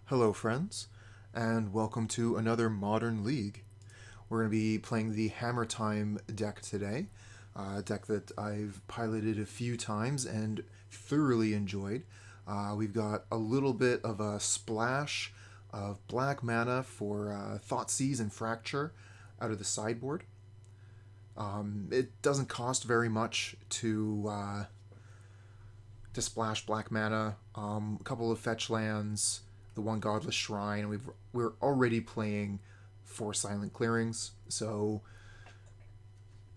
Hello friends, and welcome to another Modern League. We're going to be playing the Hammer Time deck today, a deck that I've piloted a few times and thoroughly enjoyed. We've got a little bit of a splash of black mana for Thoughtseize and Fracture out of the sideboard. It doesn't cost very much to splash black mana, a couple of fetch lands, the one Godless Shrine, and we're already playing 4 Silent Clearings, so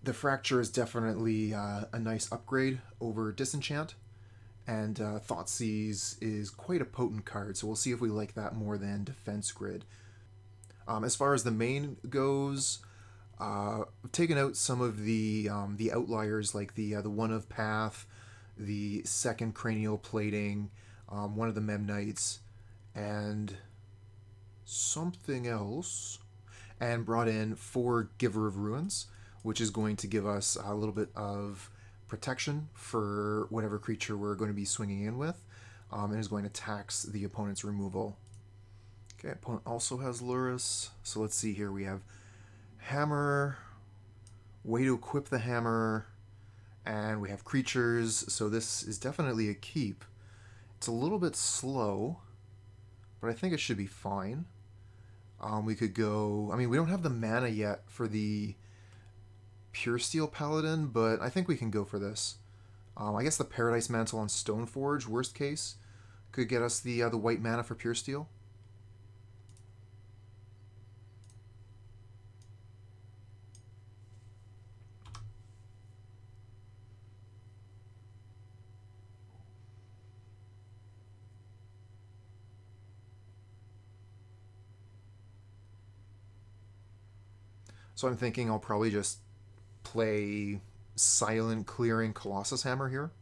the Fracture is definitely a nice upgrade over Disenchant, and Thoughtseize is quite a potent card, so we'll see if we like that more than Defense Grid. As far as the main goes, I've taken out some of the outliers, like the One of Path, the second Cranial Plating, one of the Memnites, and something else, and brought in 4 Giver of Ruins, which is going to give us a little bit of protection for whatever creature we're going to be swinging in with, and is going to tax the opponent's removal. Okay, opponent also has Lurrus, so let's see here. We have Hammer, way to equip the Hammer, and we have creatures, so this is definitely a keep. It's a little bit slow, but I think it should be fine. We could go... I mean, we don't have the mana yet for the Puresteel Paladin, but I think we can go for this. I guess the Paradise Mantle on Stoneforge, worst case, could get us the white mana for Puresteel. So I'm thinking I'll probably just play Silent Clearing Colossus Hammer here.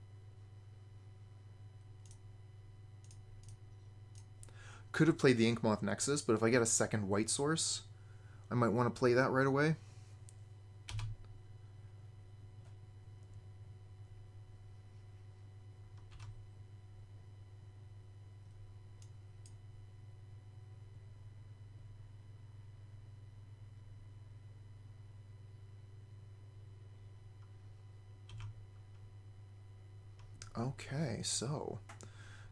Could have played the Inkmoth Nexus, but if I get a second white source, I might want to play that right away. Okay, so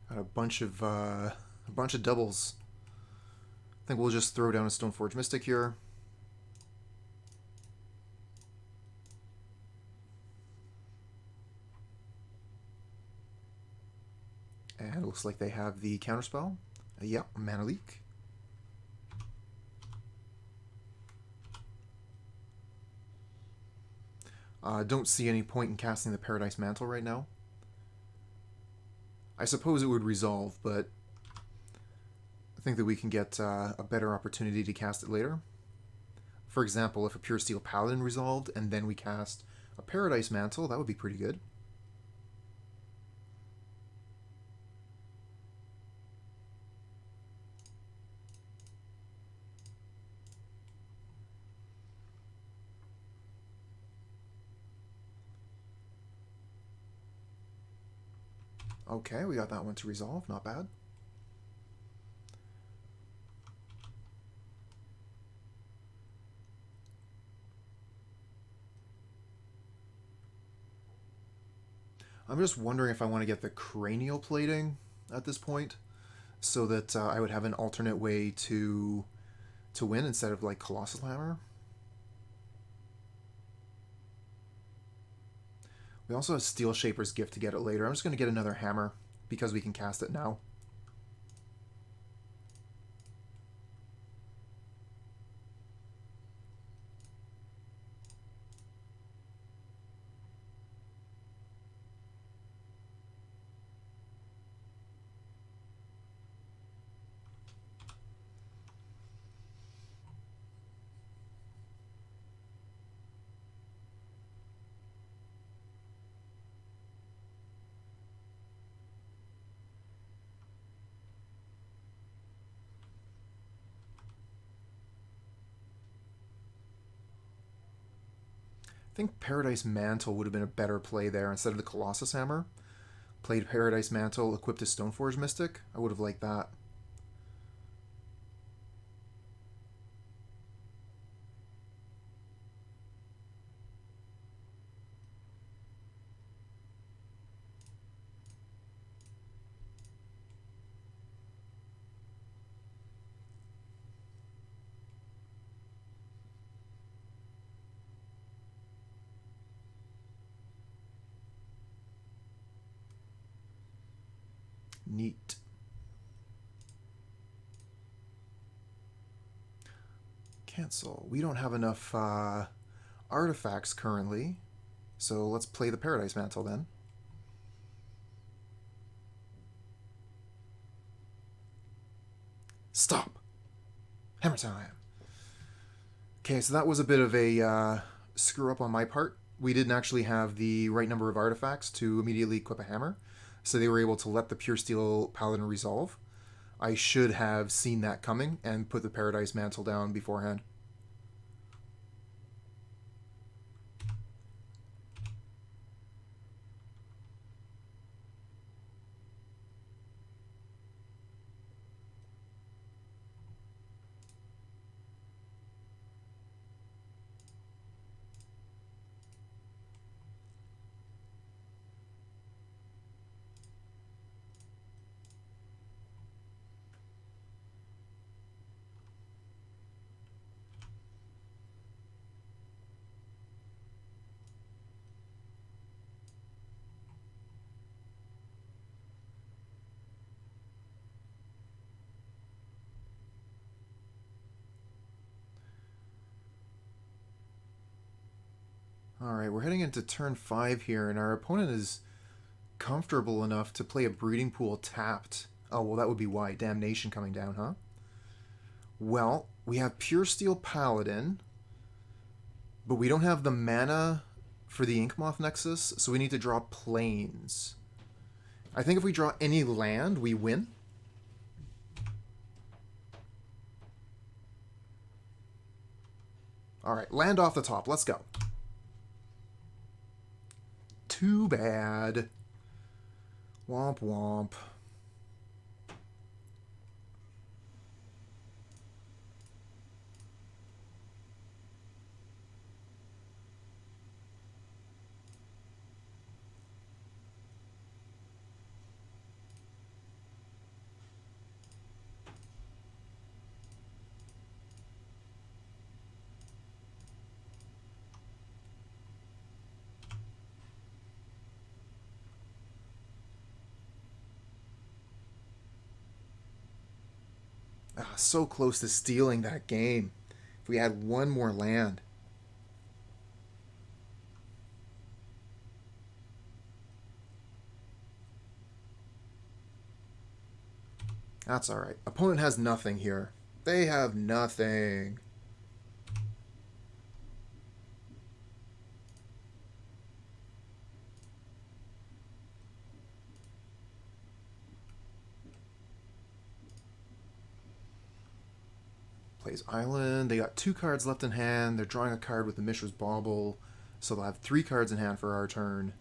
got a bunch of doubles. I think we'll just throw down a Stoneforge Mystic here. And it looks like they have the counterspell. Yep, Mana Leak. Don't see any point in casting the Paradise Mantle right now. I suppose it would resolve, but I think that we can get a better opportunity to cast it later. For example, if a Puresteel Paladin resolved and then we cast a Paradise Mantle, that would be pretty good. Okay, we got that one to resolve, not bad. I'm just wondering if I want to get the Cranial Plating at this point, so that I would have an alternate way to win instead of like Colossus Hammer. We also have Steelshaper's Gift to get it later. I'm just going to get another hammer because we can cast it now. I think Paradise Mantle would have been a better play there instead of the Colossus Hammer. Played Paradise Mantle, equipped a Stoneforge Mystic. I would have liked that. Neat. Cancel. We don't have enough artifacts currently, so let's play the Paradise Mantle then. Stop! Hammer time! Okay, so that was a bit of a screw up on my part. We didn't actually have the right number of artifacts to immediately equip a hammer, so they were able to let the Puresteel Paladin resolve. I should have seen that coming and put the Paradise Mantle down beforehand. Alright, we're heading into turn 5 here, and our opponent is comfortable enough to play a Breeding Pool tapped. Oh, well, that would be why. Damnation coming down, huh? Well, we have Puresteel Paladin, but we don't have the mana for the Inkmoth Nexus, so we need to draw plains. I think if we draw any land, we win. Alright, land off the top. Let's go. Too bad. Womp womp. So close to stealing that game. If we had one more land. That's alright. Opponent has nothing here. They have nothing. Plays Island. They got 2 cards left in hand. They're drawing a card with the Mishra's Bauble, so they'll have 3 cards in hand for our turn.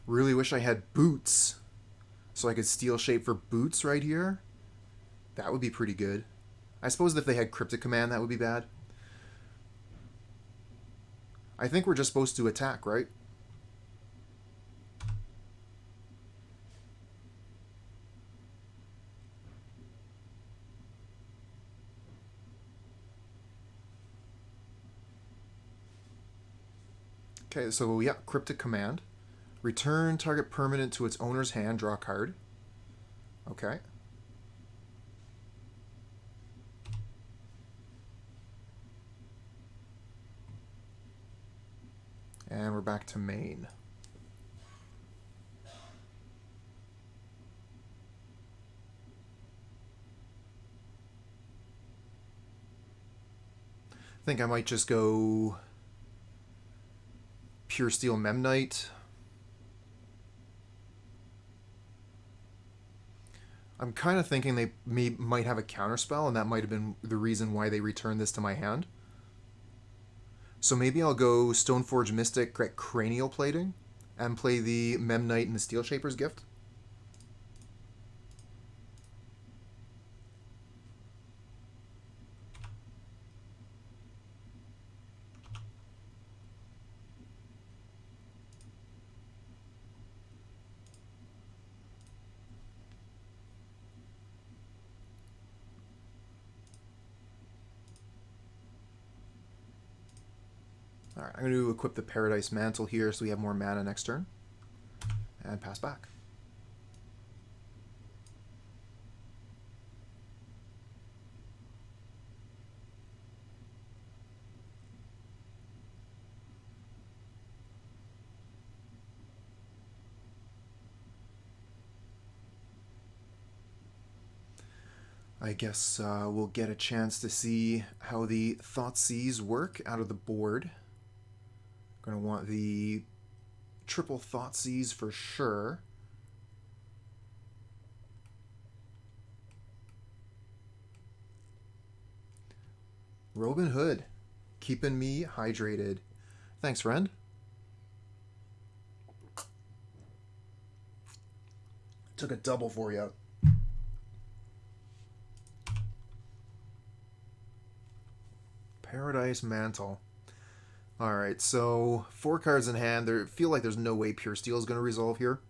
Really wish I had Boots, so I could Steelshape for Boots right here. That would be pretty good. I suppose if they had Cryptic Command, that would be bad. I think we're just supposed to attack, right? Okay, so yeah, Cryptic Command. Return target permanent to its owner's hand, draw a card. Okay. And we're back to main. I think I might just go Puresteel Memnite. I'm kind of thinking they might have a counterspell, and that might have been the reason why they returned this to my hand. So maybe I'll go Stoneforge Mystic, Cranial Plating, and play the Memnite and the Steelshaper's Gift. Alright, I'm going to equip the Paradise Mantle here so we have more mana next turn. And pass back. I guess we'll get a chance to see how the Thoughtseize work out of the board. Gonna want the triple Thoughtseize for sure. Robin Hood, keeping me hydrated. Thanks, friend. Took a double for you. Paradise Mantle. Alright, so 4 cards in hand. There feel like there's no way Puresteel is going to resolve here.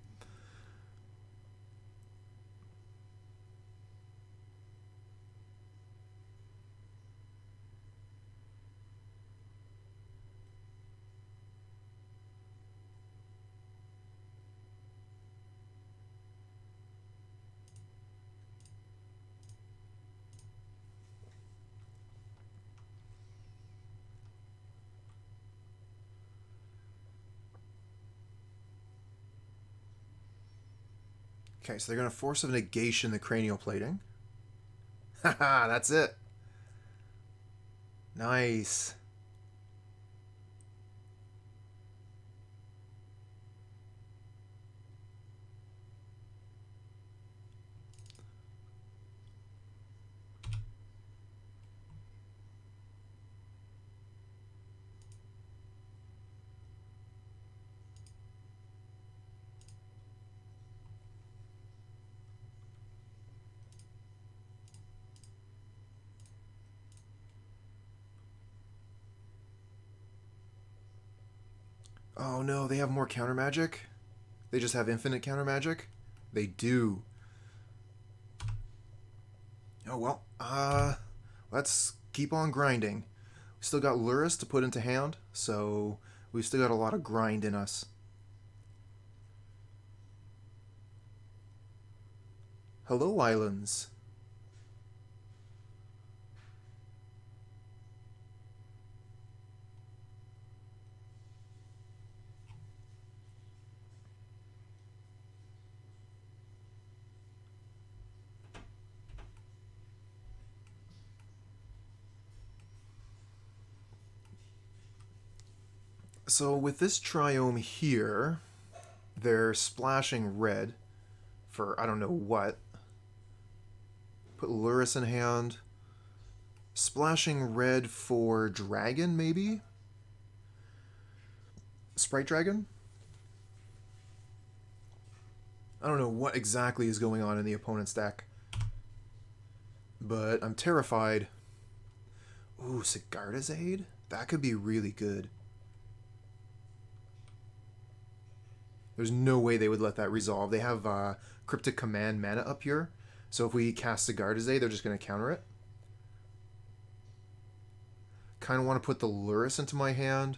Okay, so they're going to force of negation the Cranial Plating. Haha, that's it. Nice. Oh no, they have more counter magic? They just have infinite counter magic? They do. Oh well, let's keep on grinding. We still got Lurrus to put into hand, so we've still got a lot of grind in us. Hello, islands. So with this triome here, they're splashing red for I don't know what. Put Lurrus in hand. Splashing red for dragon, maybe? Sprite dragon? I don't know what exactly is going on in the opponent's deck. But I'm terrified. Ooh, Sigarda's Aid? That could be really good. There's no way they would let that resolve. They have Cryptic Command mana up here. So if we cast Sigarda's Aid, they're just going to counter it. Kind of want to put the Lurrus into my hand.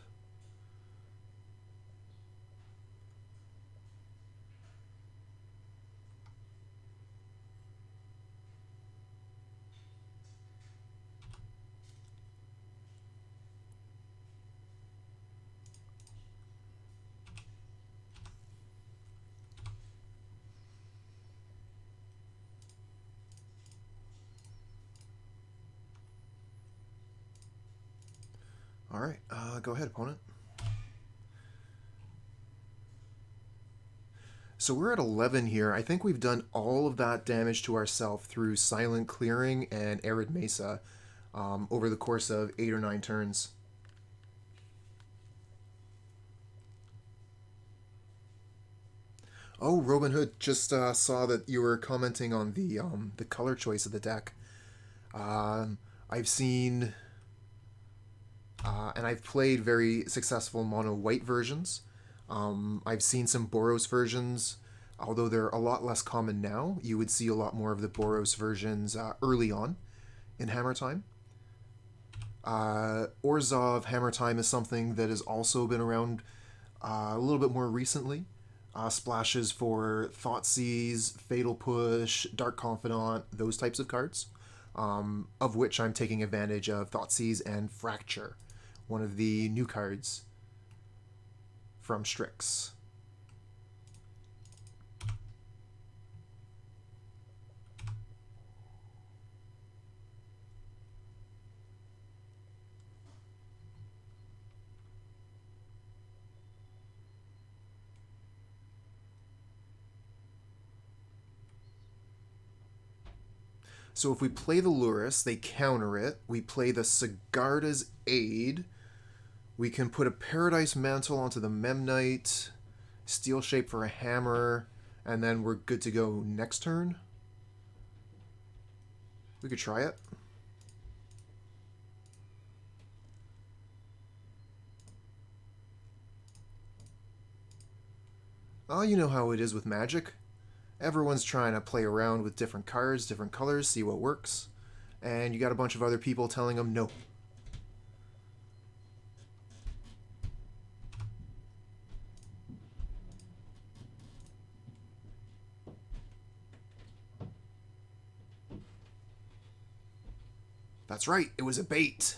Alright, go ahead, opponent. So we're at 11 here. I think we've done all of that damage to ourselves through Silent Clearing and Arid Mesa over the course of 8 or 9 turns. Oh, Robin Hood, just saw that you were commenting on the color choice of the deck. I've seen... and I've played very successful mono white versions. I've seen some Boros versions, although they're a lot less common now. You would see a lot more of the Boros versions early on in Hammer Time. Orzhov Hammer Time is something that has also been around a little bit more recently. Splashes for Thoughtseize, Fatal Push, Dark Confidant, those types of cards, of which I'm taking advantage of Thoughtseize and Fracture, one of the new cards from Strix. So if we play the Lurrus, they counter it. We play the Sigarda's Aid. We can put a Paradise Mantle onto the Memnite, Steelshaper for a Hammer, and then we're good to go next turn. We could try it. Oh, you know how it is with Magic. Everyone's trying to play around with different cards, different colors, see what works. And you got a bunch of other people telling them no. That's right, it was a bait.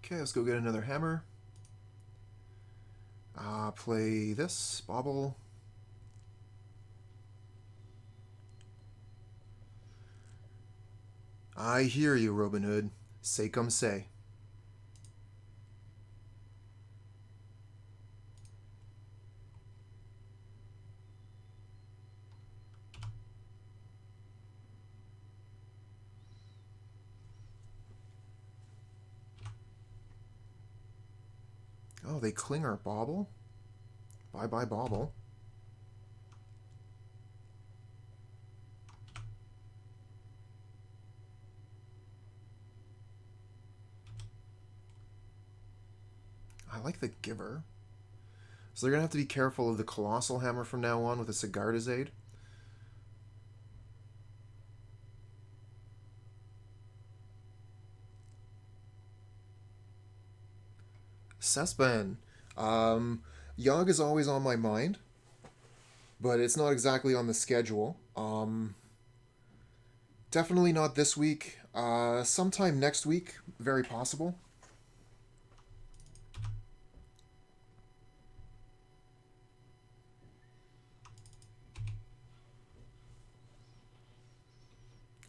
Okay, let's go get another hammer. Play this, Bauble. I hear you, Robin Hood. Say come say. Oh, they cling our Bauble? Bye-bye, Bauble. I like the Giver. So they're going to have to be careful of the Colossal Hammer from now on with the Sigarda's Aid. Cespen. Yogg is always on my mind, but it's not exactly on the schedule. Definitely not this week. Sometime next week, very possible.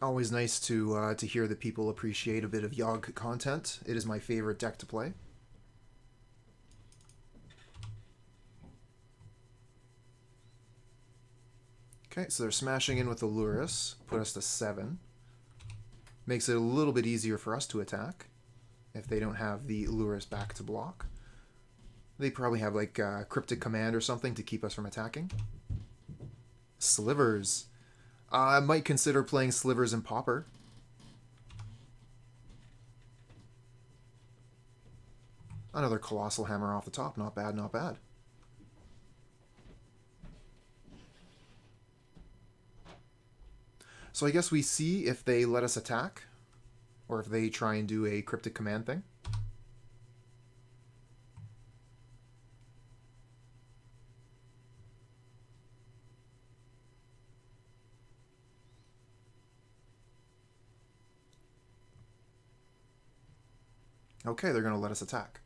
Always nice to hear that people appreciate a bit of Yogg content. It is my favorite deck to play. Okay, so they're smashing in with the Lurrus, put us to 7. Makes it a little bit easier for us to attack if they don't have the Lurrus back to block. They probably have like Cryptic Command or something to keep us from attacking. Slivers. I might consider playing Slivers and Pauper. Another Colossal Hammer off the top. Not bad, not bad. So I guess we see if they let us attack, or if they try and do a Cryptic Command thing. Okay, they're going to let us attack.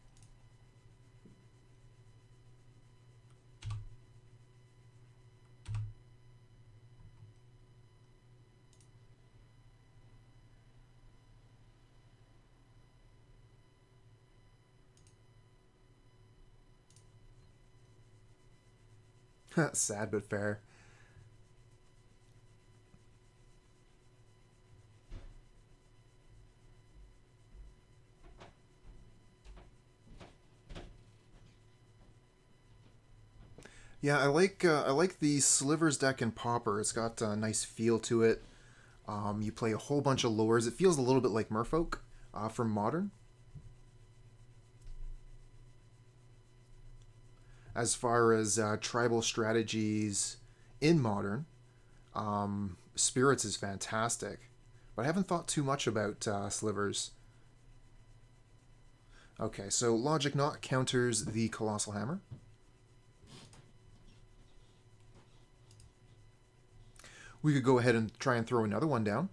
Sad but fair. Yeah, I like the Slivers deck in Pauper. It's got a nice feel to it. You play a whole bunch of lures. It feels a little bit like Merfolk from Modern. As far as tribal strategies in Modern, Spirits is fantastic, but I haven't thought too much about Slivers. Okay, so Logic Knot counters the Colossal Hammer. We could go ahead and try and throw another one down.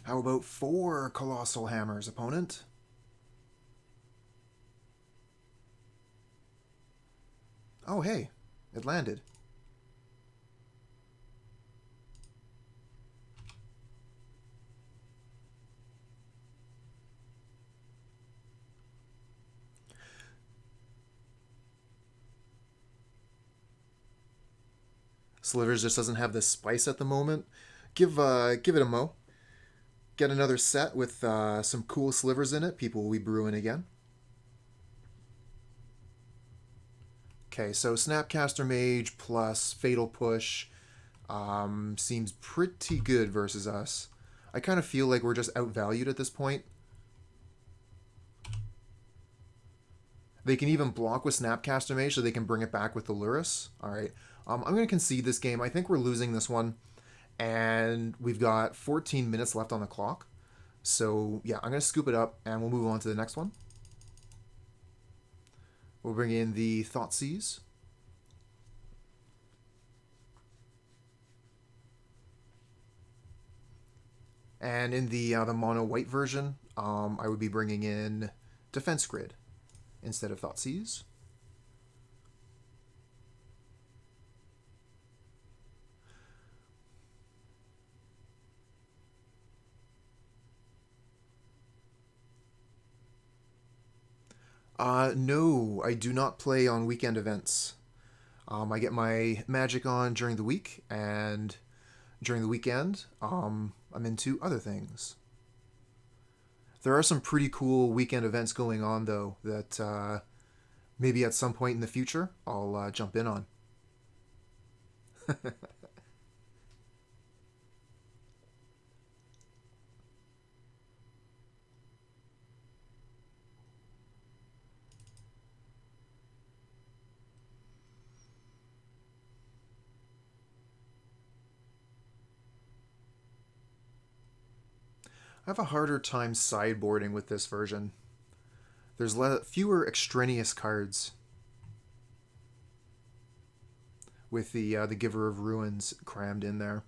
How about 4 Colossal Hammers, opponent? Oh, hey, it landed. Slivers just doesn't have the spice at the moment. Give it a mo. Get another set with some cool slivers in it. People will be brewing again. Okay, so Snapcaster Mage plus Fatal Push seems pretty good versus us. I kind of feel like we're just outvalued at this point. They can even block with Snapcaster Mage so they can bring it back with the Lurrus. Alright, I'm going to concede this game. I think we're losing this one. And we've got 14 minutes left on the clock. So, yeah, I'm going to scoop it up and we'll move on to the next one. We'll bring in the Thoughtseize. And in the mono white version, I would be bringing in Defense Grid instead of Thoughtseize. No, I do not play on weekend events. I get my Magic on during the week, and during the weekend, I'm into other things. There are some pretty cool weekend events going on, though, that maybe at some point in the future I'll jump in on. I have a harder time sideboarding with this version. There's fewer extraneous cards with the Giver of Ruins crammed in there.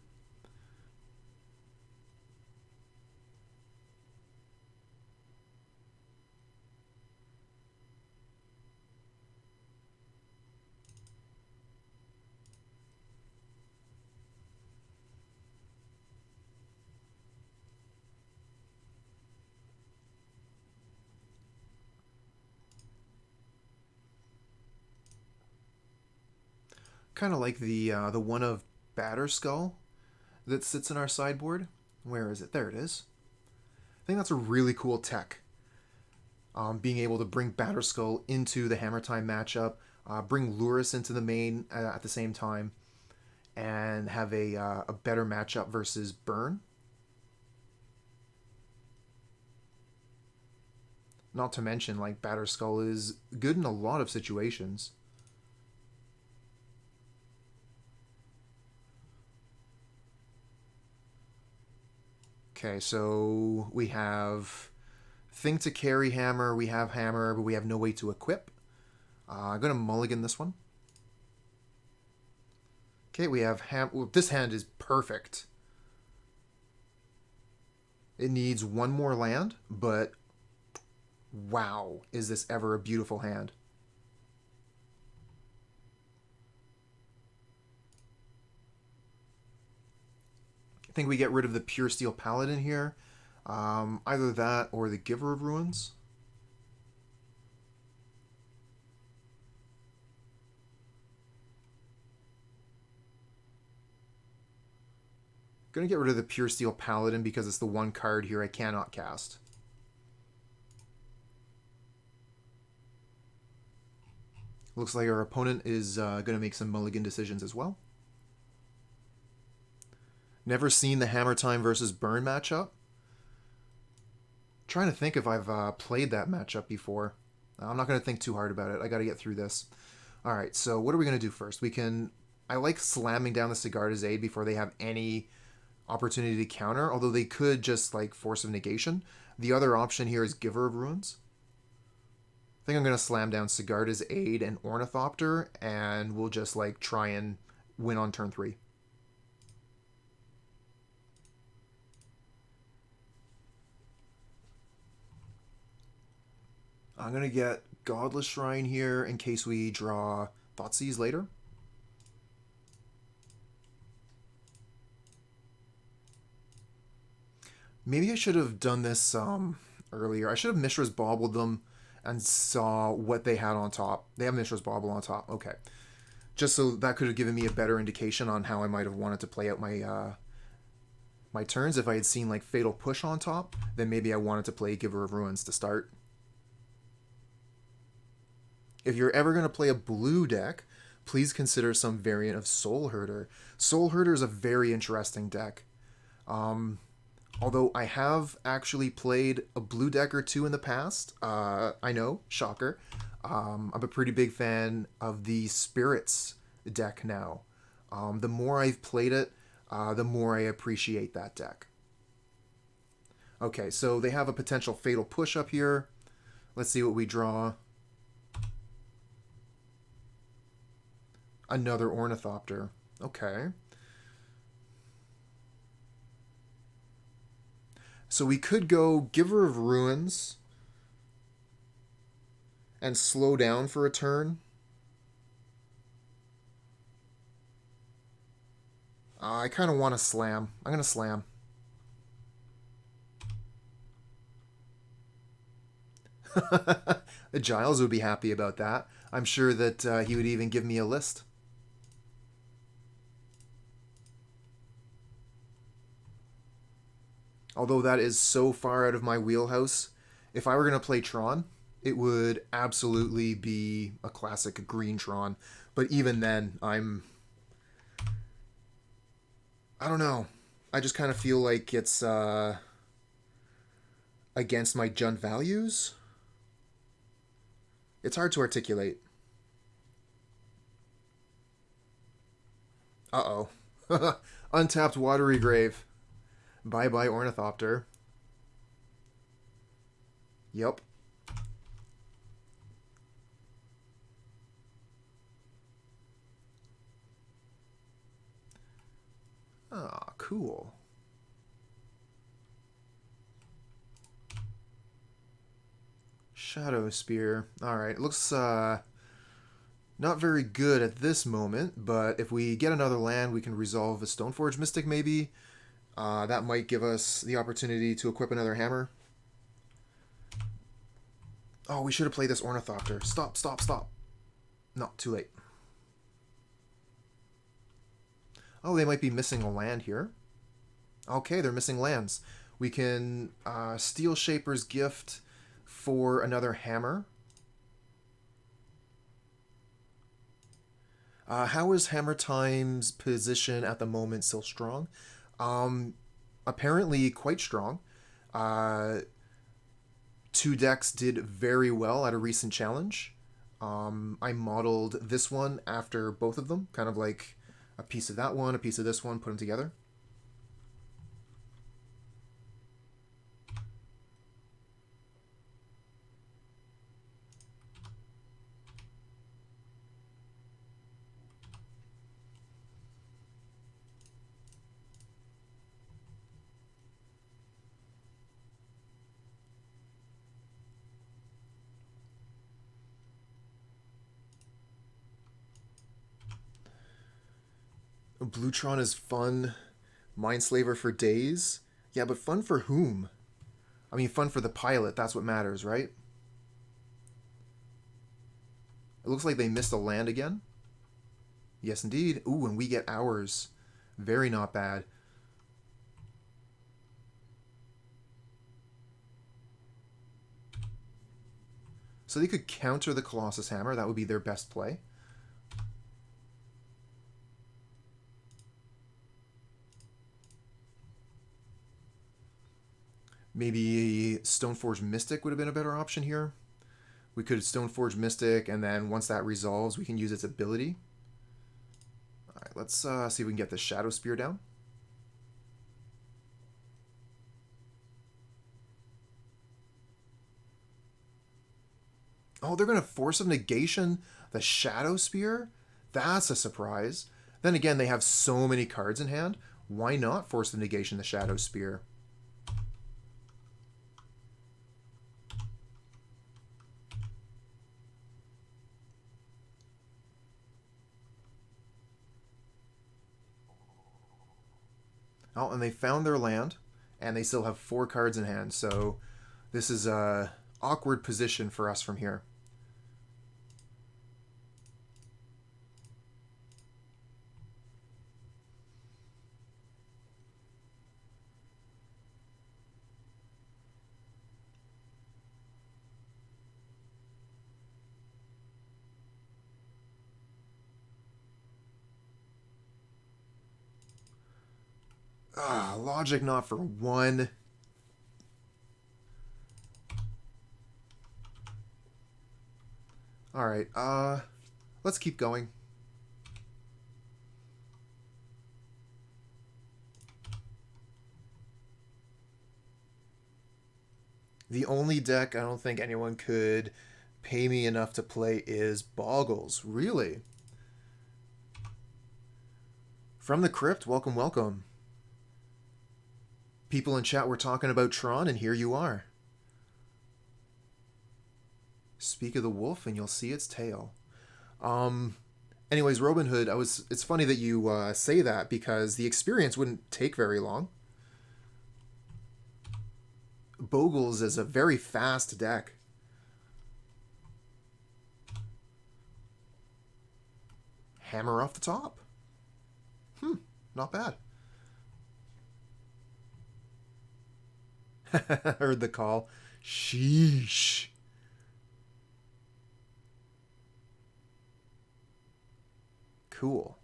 Kind of like the one of Batterskull that sits in our sideboard. Where is it? There it is. I think that's a really cool tech. Being able to bring Batterskull into the Hammer Time matchup, bring Lurrus into the main at the same time, and have a better matchup versus Burn. Not to mention, like, Batterskull is good in a lot of situations. Okay, so we have thing to carry hammer, we have hammer, but we have no way to equip. I'm going to mulligan this one. Okay, we have well, this hand is perfect. It needs one more land, but wow, is this ever a beautiful hand. I think we get rid of the Puresteel Paladin here. Either that or the Giver of Ruins. Gonna get rid of the Puresteel Paladin because it's the one card here I cannot cast. Looks like our opponent is gonna make some mulligan decisions as well. Never seen the Hammer Time versus Burn matchup. Trying to think if I've played that matchup before. I'm not going to think too hard about it. I got to get through this. All right, so what are we going to do first? I like slamming down the Sigarda's Aid before they have any opportunity to counter, although they could just like Force of Negation. The other option here is Giver of Ruins. I think I'm going to slam down Sigarda's Aid and Ornithopter, and we'll just like try and win on turn 3. I'm going to get Godless Shrine here in case we draw Thoughtseize later. Maybe I should have done this earlier. I should have Mishra's Baubled them and saw what they had on top. They have Mishra's Bauble on top. Okay. Just so that could have given me a better indication on how I might have wanted to play out my my turns. If I had seen like Fatal Push on top, then maybe I wanted to play Giver of Ruins to start. If you're ever going to play a blue deck, please consider some variant of Soul Herder. Soul Herder is a very interesting deck. Although I have actually played a blue deck or two in the past. I know, shocker. I'm a pretty big fan of the Spirits deck now. The more I've played it, the more I appreciate that deck. Okay, so they have a potential Fatal Push up here. Let's see what we draw. Another Ornithopter. Okay. So we could go Giver of Ruins and slow down for a turn. I kind of want to slam. I'm going to slam. Giles would be happy about that. I'm sure that he would even give me a list. Although that is so far out of my wheelhouse, if I were going to play Tron, it would absolutely be a classic green Tron. But even then, I don't know. I just kind of feel like it's against my Jund values. It's hard to articulate. Uh-oh. Untapped Watery Grave. Bye-bye, Ornithopter. Yep. Ah, cool. Shadowspear. Alright, looks not very good at this moment, but if we get another land, we can resolve a Stoneforge Mystic maybe. That might give us the opportunity to equip another hammer. Oh, we should have played this Ornithopter. Stop, stop, stop. No, too late. Oh, they might be missing a land here. Okay, they're missing lands. We can Steelshaper's Gift for another hammer. How is Hammer Time's position at the moment still strong? Apparently quite strong. 2 decks did very well at a recent challenge. I modeled this one after both of them, kind of like a piece of that one, a piece of this one, put them together. Blue Tron is fun. Mindslaver for days. Yeah, but fun for whom? I mean, fun for the pilot. That's what matters, right? It looks like they missed a land again. Yes, indeed. Ooh, and we get ours. Very not bad. So they could counter the Colossus Hammer. That would be their best play. Maybe Stoneforge Mystic would have been a better option here. We could Stoneforge Mystic, and then once that resolves, we can use its ability. All right, let's see if we can get the Shadowspear down. Oh, they're going to Force of Negation the Shadowspear? That's a surprise. Then again, they have so many cards in hand. Why not Force of Negation the Shadowspear? Oh, and they found their land, and they still have 4 cards in hand, so this is a awkward position for us from here. Logic not for 1. Alright, let's keep going. The only deck I don't think anyone could pay me enough to play is Boggles. Really? From the Crypt, welcome, welcome. People in chat were talking about Tron, and here you are. Speak of the wolf, and you'll see its tail. Anyways, Robin Hood, it's funny that you say that, because the experience wouldn't take very long. Boggles is a very fast deck. Hammer off the top. Not bad. Heard the call. Sheesh. Cool.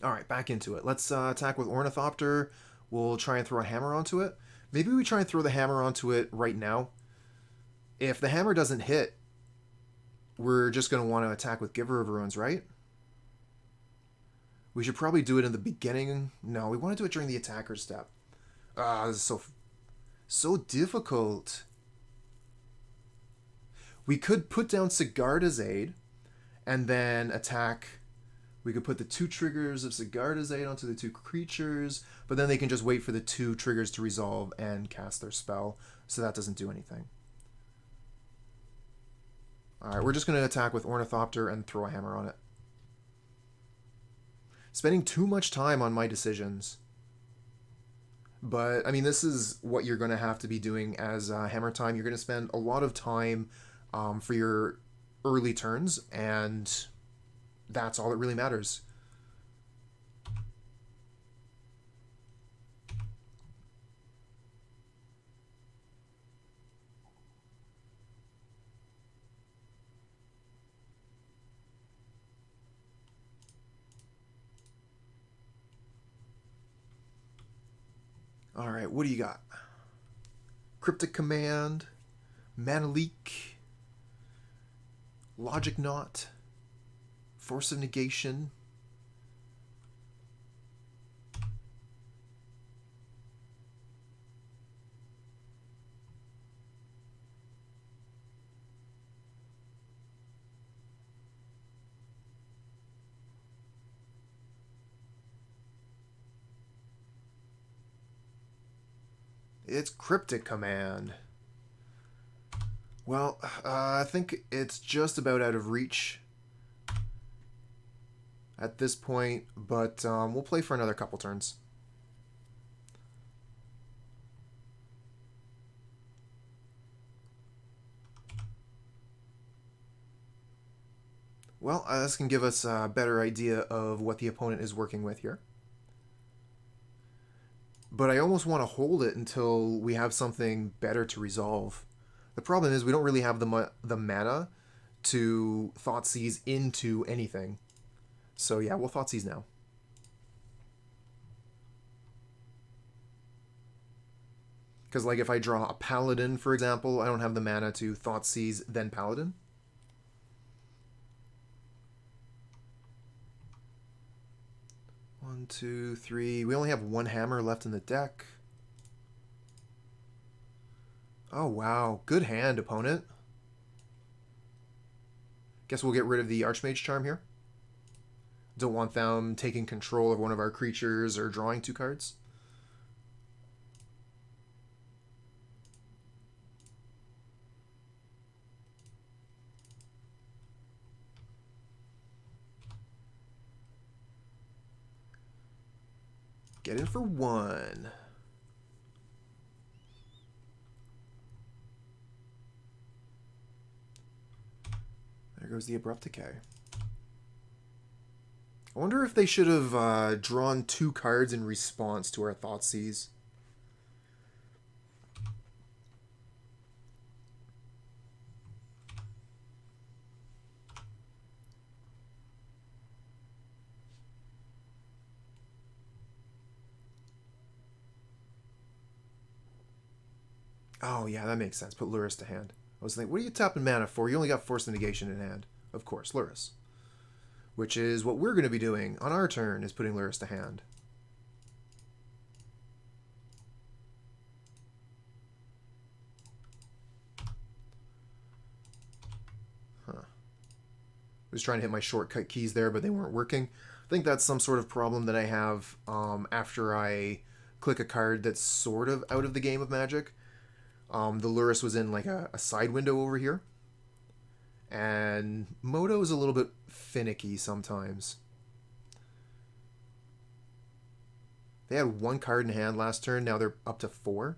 Alright, back into it. Let's attack with Ornithopter. We'll try and throw a hammer onto it. Maybe we try and throw the hammer onto it right now. If the hammer doesn't hit, we're just going to want to attack with Giver of Ruins, right? We should probably do it in the beginning. No, we want to do it during the attacker step. This is so difficult. We could put down Sigarda's Aid and then attack. We could put the 2 triggers of Sigarda's Aid onto the 2 creatures, but then they can just wait for the 2 triggers to resolve and cast their spell, so that doesn't do anything. Alright, we're just going to attack with Ornithopter and throw a hammer on it. Spending too much time on my decisions. But, I mean, this is what you're going to have to be doing as Hammer Time. You're going to spend a lot of time for your early turns, and that's all that really matters. Alright, what do you got? Cryptic Command, Mana Leak, Logic Knot, Force of Negation. It's Cryptic Command. Well, I think it's just about out of reach at this point, but we'll play for another couple turns. Well, this can give us a better idea of what the opponent is working with here. But I almost want to hold it until we have something better to resolve. The problem is we don't really have the mana to Thoughtseize into anything. So yeah, we'll Thoughtseize now. Because like if I draw a Paladin, for example, I don't have the mana to Thoughtseize, then Paladin. One, two, three. We only have one hammer left in the deck. Oh, wow. Good hand, opponent. Guess we'll get rid of the Archmage Charm here. Don't want them taking control of one of our creatures or drawing 2 cards. Get in for 1. There goes the Abrupt Decay. I wonder if they should have drawn 2 cards in response to our Thoughtseize. Oh, yeah, that makes sense. Put Lurrus to hand. I was thinking, what are you tapping mana for? You only got Force of Negation in hand. Of course, Lurrus. Which is what we're going to be doing on our turn, is putting Lurrus to hand. Huh. I was trying to hit my shortcut keys there, but they weren't working. I think that's some sort of problem that I have after I click a card that's sort of out of the game of Magic. The Lurrus was in like a side window over here. And Moto is a little bit finicky sometimes. They had 1 card in hand last turn. Now they're up to 4.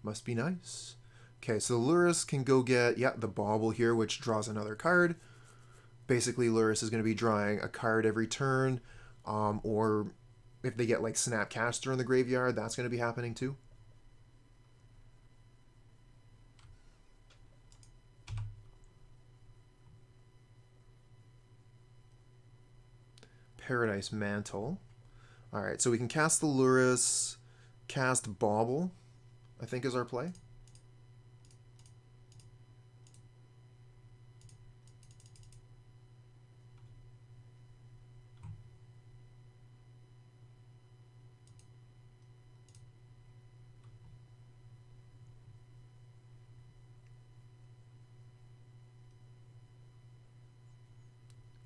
Must be nice. Okay, so Lurrus can go get, yeah, the Bauble here, which draws another card. Basically, Lurrus is going to be drawing a card every turn. Or if they get like Snapcaster in the graveyard, that's going to be happening too. Paradise Mantle. Alright, so we can cast the Lurrus, cast Bauble, I think is our play.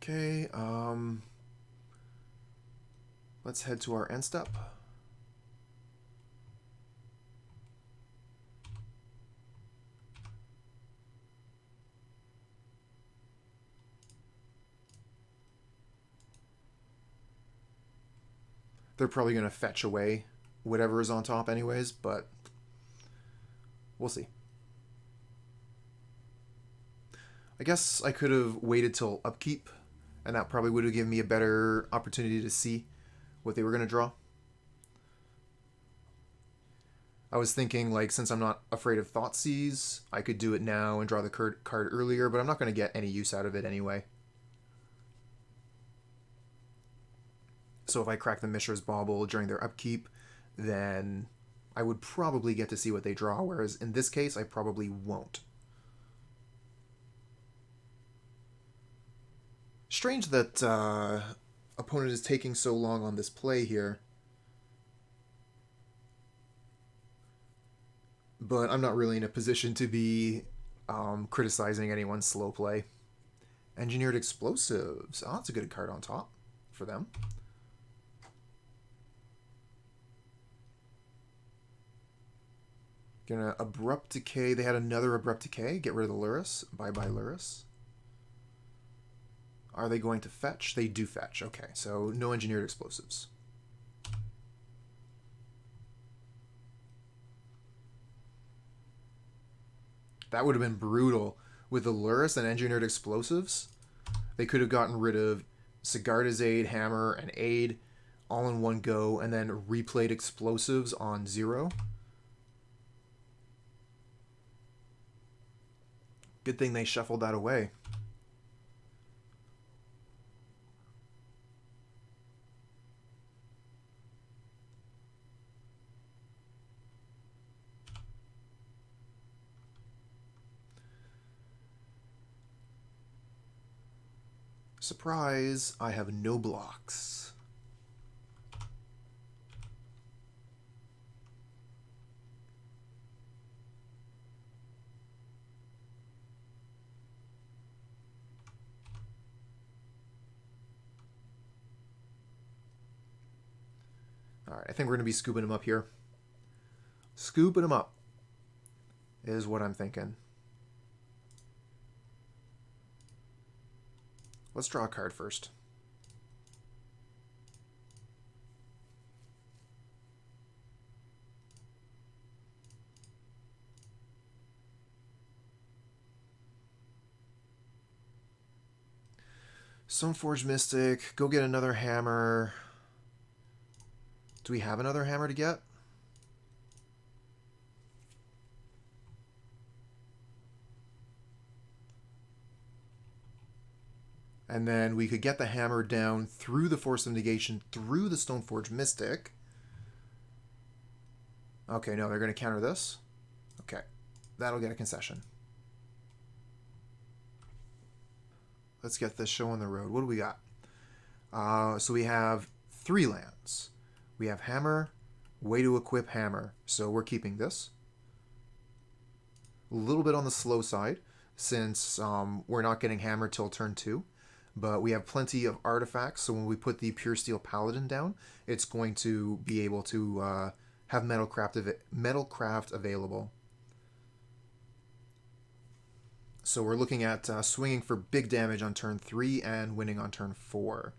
Okay, let's head to our end step. They're probably going to fetch away whatever is on top anyways, but we'll see. I guess I could have waited till upkeep, and that probably would have given me a better opportunity to see what they were going to draw. I was thinking, like, since I'm not afraid of Thoughtseize, I could do it now and draw the card earlier, but I'm not going to get any use out of it anyway. So if I crack the Mishra's Bauble during their upkeep, then I would probably get to see what they draw, whereas in this case, I probably won't. Strange that opponent is taking so long on this play here. But I'm not really in a position to be criticizing anyone's slow play. Engineered Explosives. Oh, that's a good card on top for them. Gonna Abrupt Decay. They had another Abrupt Decay. Get rid of the Lurrus. Bye-bye, Lurrus. Are they going to fetch? They do fetch. Okay, so no Engineered Explosives. That would have been brutal. With the Lurrus and Engineered Explosives, they could have gotten rid of Sigarda's Aid, Hammer, and Aid all in one go, and then replayed Explosives on 0. Good thing they shuffled that away. Surprise, I have no blocks. Alright, I think we're going to be scooping him up here. Scooping him up is what I'm thinking. Let's draw a card first. Stoneforge Mystic. Go get another hammer. Do we have another hammer to get? And then we could get the hammer down through the Force of Negation, through the Stoneforge Mystic. Okay, no, they're going to counter this. Okay, that'll get a concession. Let's get this show on the road. What do we got? So we have 3 lands. We have hammer, way to equip hammer. So we're keeping this. A little bit on the slow side, since we're not getting hammer till turn 2. But we have plenty of artifacts, so when we put the Puresteel Paladin down, it's going to be able to have Metalcraft available. So we're looking at swinging for big damage on turn 3 and winning on turn 4.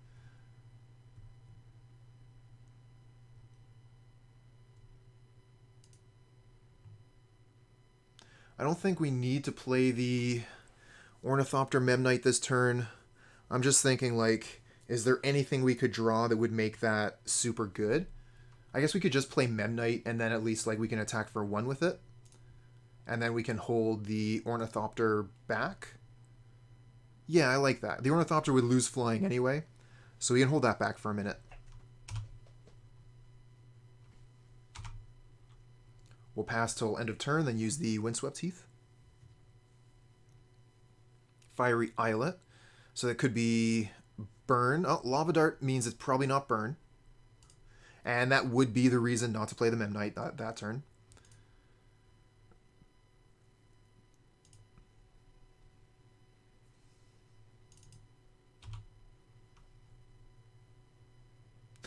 I don't think we need to play the Ornithopter Memnite this turn. I'm just thinking, like, is there anything we could draw that would make that super good? I guess we could just play Memnite, and then at least, like, we can attack for 1 with it. And then we can hold the Ornithopter back. Yeah, I like that. The Ornithopter would lose flying anyway, so we can hold that back for a minute. We'll pass till end of turn, then use the Windswept Heath. Fiery Islet. So that could be burn. Oh, Lava Dart means it's probably not burn. And that would be the reason not to play the Memnite that turn.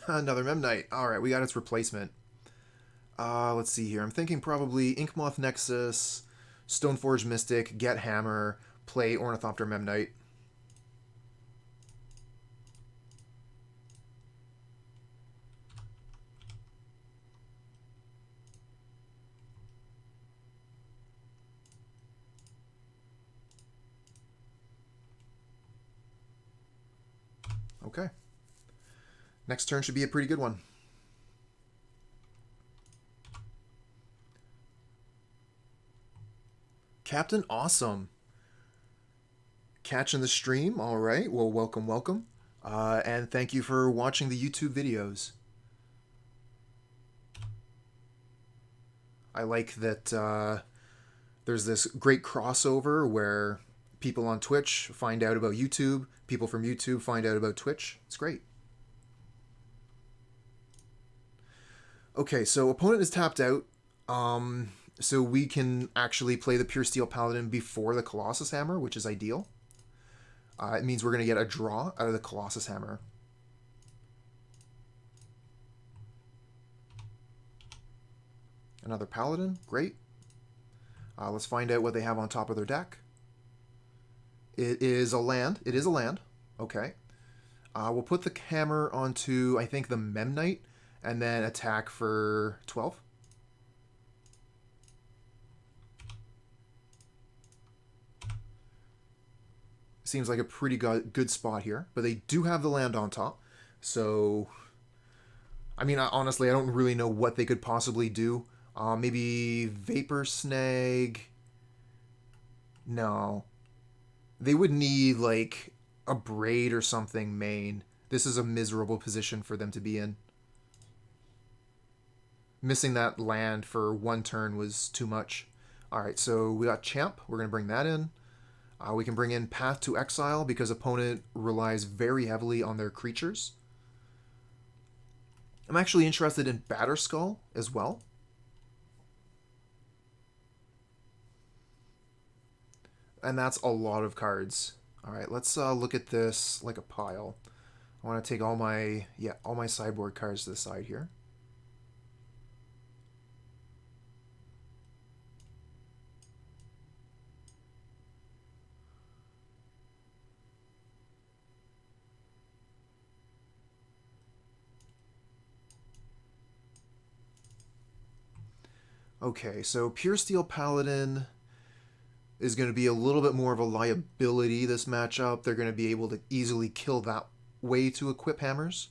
Another Memnite. Alright, we got its replacement. Let's see here. I'm thinking probably Inkmoth Nexus, Stoneforge Mystic, get hammer, play Ornithopter Memnite. Okay. Next turn should be a pretty good one. Captain Awesome. Catching the stream. All right. Well, welcome, welcome. And thank you for watching the YouTube videos. I like that there's this great crossover where people on Twitch find out about YouTube, people from YouTube find out about Twitch. It's great. Okay, so opponent is tapped out. So we can actually play the Puresteel Paladin before the Colossus Hammer, which is ideal. It means we're going to get a draw out of the Colossus Hammer. Another Paladin, great. Let's find out what they have on top of their deck. It is a land. It is a land. Okay. We'll put the hammer onto, I think, the Memnite, and then attack for 12. Seems like a pretty good spot here, but they do have the land on top. So, I mean, honestly, I don't really know what they could possibly do. Maybe Vapor Snag. No. They would need, like, a Braid or something main. This is a miserable position for them to be in. Missing that land for one turn was too much. Alright, so we got Champ. We're going to bring that in. We can bring in Path to Exile because opponent relies very heavily on their creatures. I'm actually interested in Batterskull as well. And that's a lot of cards. Alright, let's look at this like a pile. I want to take all my sideboard cards to the side here. Okay, so Puresteel Paladin is going to be a little bit more of a liability this matchup. They're going to be able to easily kill that way to equip hammers.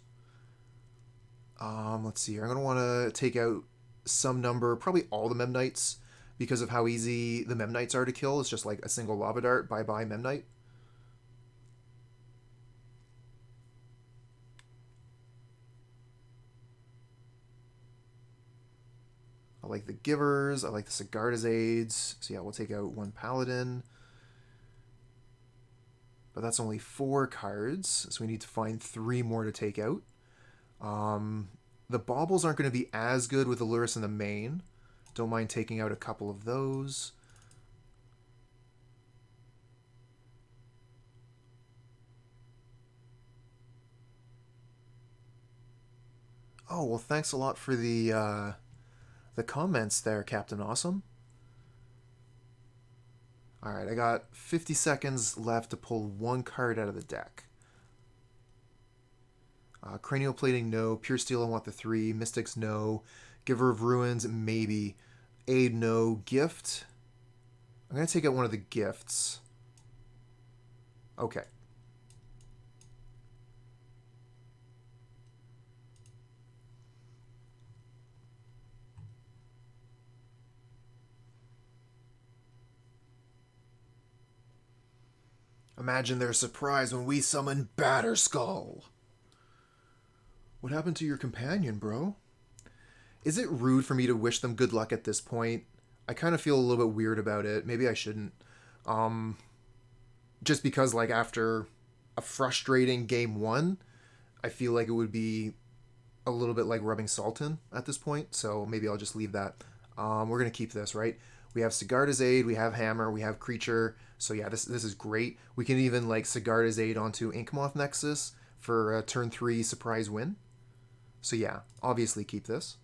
Let's see here. I'm going to want to take out some number, probably all the Memnites, because of how easy the Memnites are to kill. It's just like a single Lava Dart, bye-bye Memnite. I like the Givers. I like the Sigarda's Aids. So yeah, we'll take out one Paladin. But that's only 4 cards, so we need to find 3 more to take out. The Baubles aren't going to be as good with the Lurrus in the main. Don't mind taking out a couple of those. Oh, well, thanks a lot for the comments there, Captain Awesome. Alright, I got 50 seconds left to pull 1 card out of the deck. Cranial Plating, no. Puresteel, I want the 3. Mystics, no. Giver of Ruins, maybe. Aid, no. Gift. I'm going to take out one of the gifts. Okay. Imagine their surprise when we summon Batterskull. What happened to your companion, bro? Is it rude for me to wish them good luck at this point? I kind of feel a little bit weird about it. Maybe I shouldn't. Just because, like, after a frustrating game 1, I feel like it would be a little bit like rubbing salt in at this point. So maybe I'll just leave that. We're going to keep this, right? We have Sigarda's Aid, we have Hammer, we have Creature. So yeah, this is great. We can even like Sigarda's Aid onto Inkmoth Nexus for a turn 3 surprise win. So yeah, obviously keep this.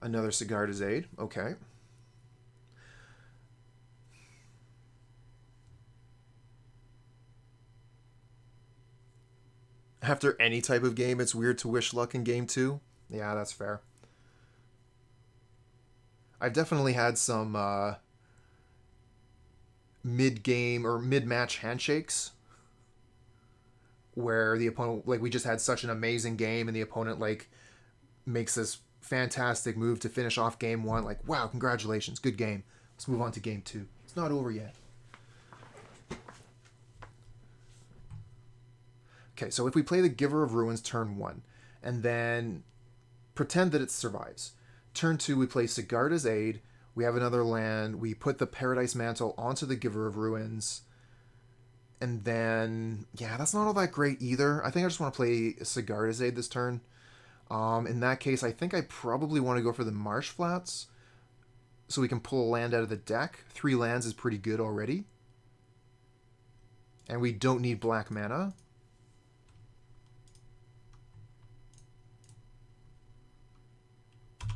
Another Sigarda's Aid, okay. After any type of game, it's weird to wish luck in game 2. Yeah, that's fair. I've definitely had some mid-game or mid-match handshakes where the opponent, like, we just had such an amazing game and the opponent, like, makes this fantastic move to finish off game 1. Like, wow, congratulations, good game. Let's move on to game 2. It's not over yet. Okay, so if we play the Giver of Ruins turn 1, and then pretend that it survives. Turn 2, we play Sigarda's Aid, we have another land, we put the Paradise Mantle onto the Giver of Ruins, and then, yeah, that's not all that great either. I think I just want to play Sigarda's Aid this turn. In that case, I think I probably want to go for the Marsh Flats, so we can pull a land out of the deck. 3 lands is pretty good already. And we don't need black mana.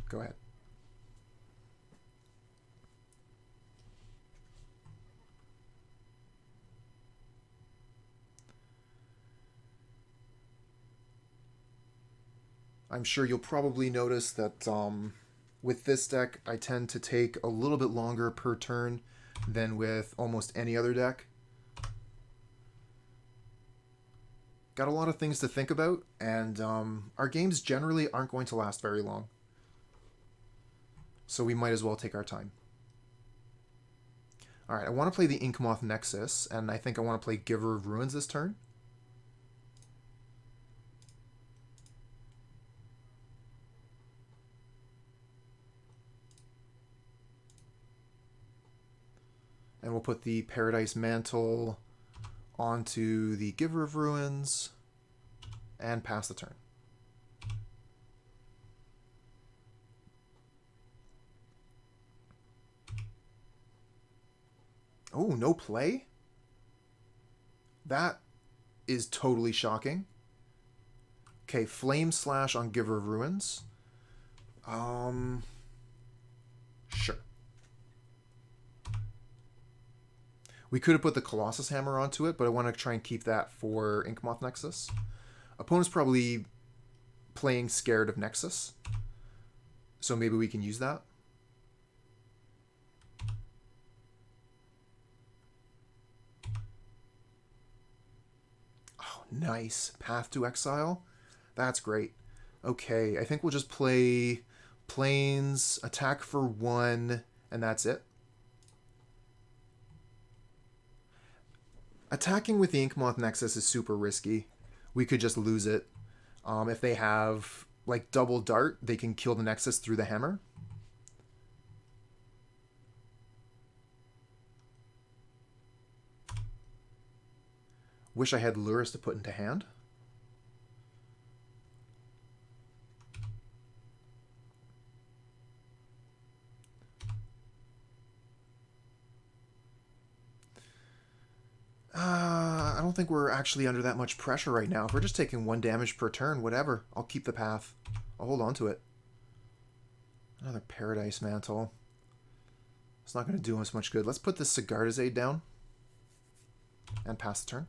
Go ahead. I'm sure you'll probably notice that with this deck, I tend to take a little bit longer per turn than with almost any other deck. Got a lot of things to think about, and our games generally aren't going to last very long. So we might as well take our time. Alright, I want to play the Inkmoth Nexus, and I think I want to play Giver of Ruins this turn. And we'll put the Paradise Mantle onto the Giver of Ruins and pass the turn. Oh, no play? That is totally shocking. Okay, Flame Slash on Giver of Ruins. Sure. We could have put the Colossus Hammer onto it, but I want to try and keep that for Inkmoth Nexus. Opponent's probably playing scared of Nexus, so maybe we can use that. Oh, nice. Path to Exile. That's great. Okay, I think we'll just play Plains, attack for 1, and that's it. Attacking with the Inkmoth Nexus is super risky. We could just lose it. If they have, like, double dart, they can kill the Nexus through the hammer. Wish I had Lurrus to put into hand. I don't think we're actually under that much pressure right now. If we're just taking 1 damage per turn, whatever. I'll keep the path. I'll hold on to it. Another Paradise Mantle. It's not going to do us much good. Let's put this Sigarda's Aid down and pass the turn.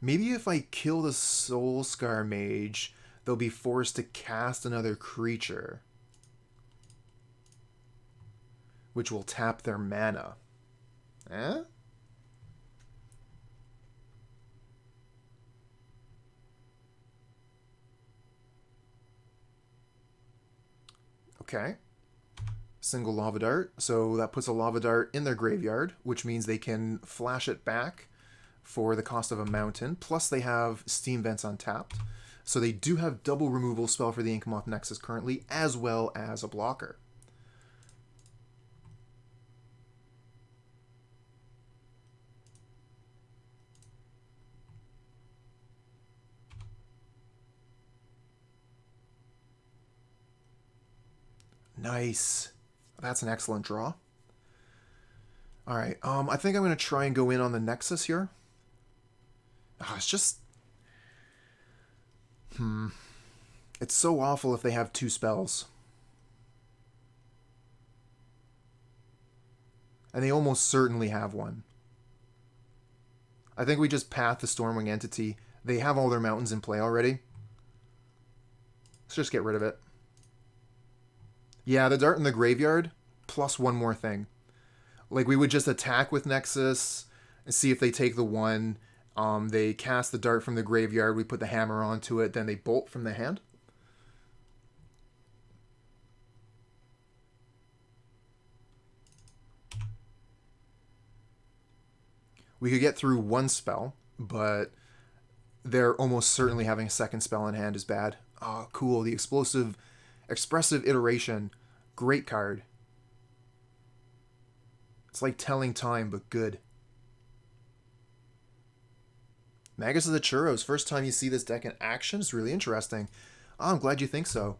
Maybe if I kill the Soulscar Mage, they'll be forced to cast another creature, which will tap their mana. Eh? Okay. Single Lava Dart. So that puts a Lava Dart in their graveyard, which means they can flash it back for the cost of a mountain. Plus they have Steam Vents untapped. So they do have double removal spell for the Inkmoth Nexus currently, as well as a blocker. Nice. That's an excellent draw. Alright, I think I'm going to try and go in on the Nexus here. Oh, it's just... It's so awful if they have 2 spells. And they almost certainly have one. I think we just path the Stormwing Entity. They have all their mountains in play already. Let's just get rid of it. Yeah, the dart in the graveyard, plus 1 more thing. Like, we would just attack with Nexus and see if they take the 1. They cast the dart from the graveyard, we put the hammer onto it, then they bolt from the hand. We could get through 1 spell, but they're almost certainly having a 2nd spell in hand is bad. Oh, cool. The Expressive Iteration. Great card. It's like Telling Time, but good. Magus of the Churros. First time you see this deck in action. It's really interesting. Oh, I'm glad you think so.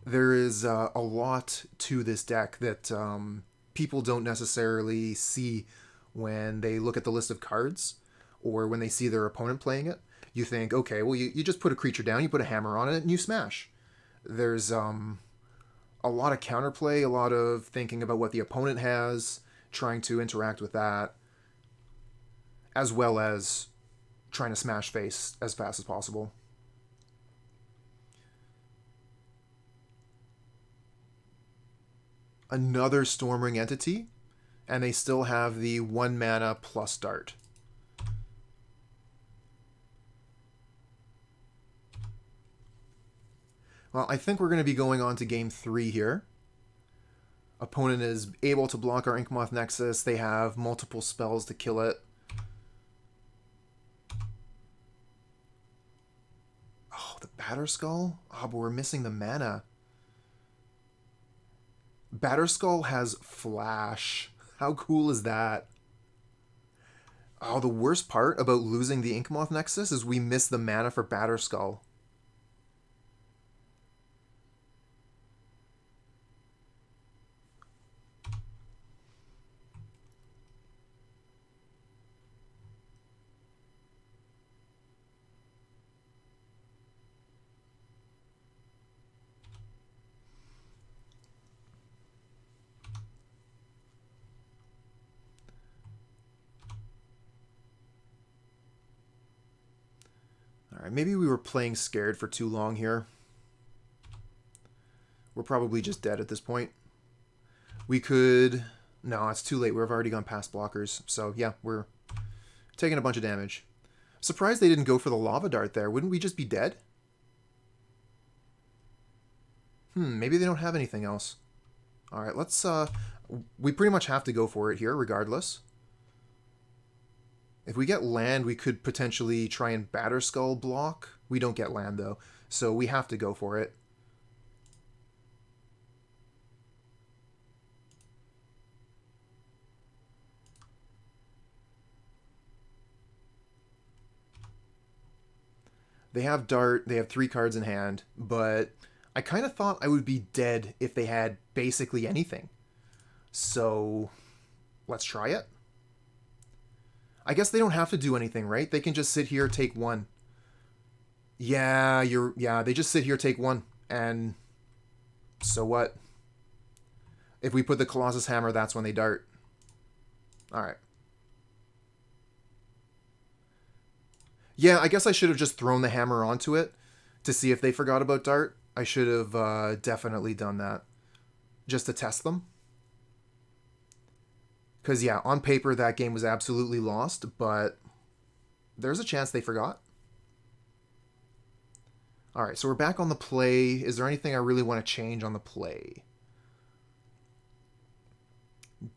There is a lot to this deck that people don't necessarily see when they look at the list of cards or when they see their opponent playing it. You think, okay, well, you just put a creature down, you put a hammer on it, and you smash. There's a lot of counterplay, a lot of thinking about what the opponent has, trying to interact with that, as well as trying to smash face as fast as possible. another Stormring entity, and they still have the 1 mana plus Dart. Well, I think we're going to be going on to game 3 here. Opponent is able to block our Inkmoth Nexus. They have multiple spells to kill it. Oh, the Batterskull? Oh, but we're missing the mana. Batterskull has Flash. How cool is that? Oh, the worst part about losing the Inkmoth Nexus is we miss the mana for Batterskull. Alright, maybe we were playing scared for too long here. We're probably just dead at this point. We could... No, it's too late. We've already gone past blockers. So, yeah, we're taking a bunch of damage. Surprised they didn't go for the Lava Dart there. Wouldn't we just be dead? Maybe they don't have anything else. Alright, let's... we pretty much have to go for it here, regardless. If we get land, we could potentially try and Batterskull block. We don't get land, though, so we have to go for it. They have Dart, they have 3 cards in hand, but I kind of thought I would be dead if they had basically anything. So, let's try it. I guess they don't have to do anything, right? They can just sit here, take 1. Yeah, they just sit here, take 1. And so what? If we put the Colossus Hammer, that's when they dart. Alright. Yeah, I guess I should have just thrown the hammer onto it to see if they forgot about dart. I should have definitely done that. Just to test them. Because, yeah, on paper, that game was absolutely lost, but there's a chance they forgot. All right, so we're back on the play. Is there anything I really want to change on the play?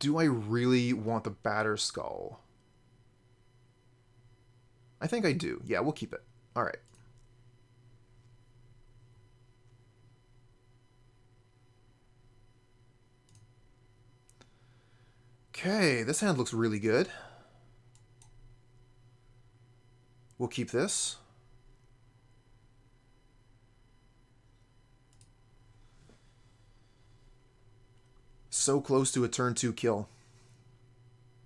Do I really want the Batterskull? I think I do. Yeah, we'll keep it. All right. Okay, this hand looks really good. We'll keep this. So close to a turn 2 kill.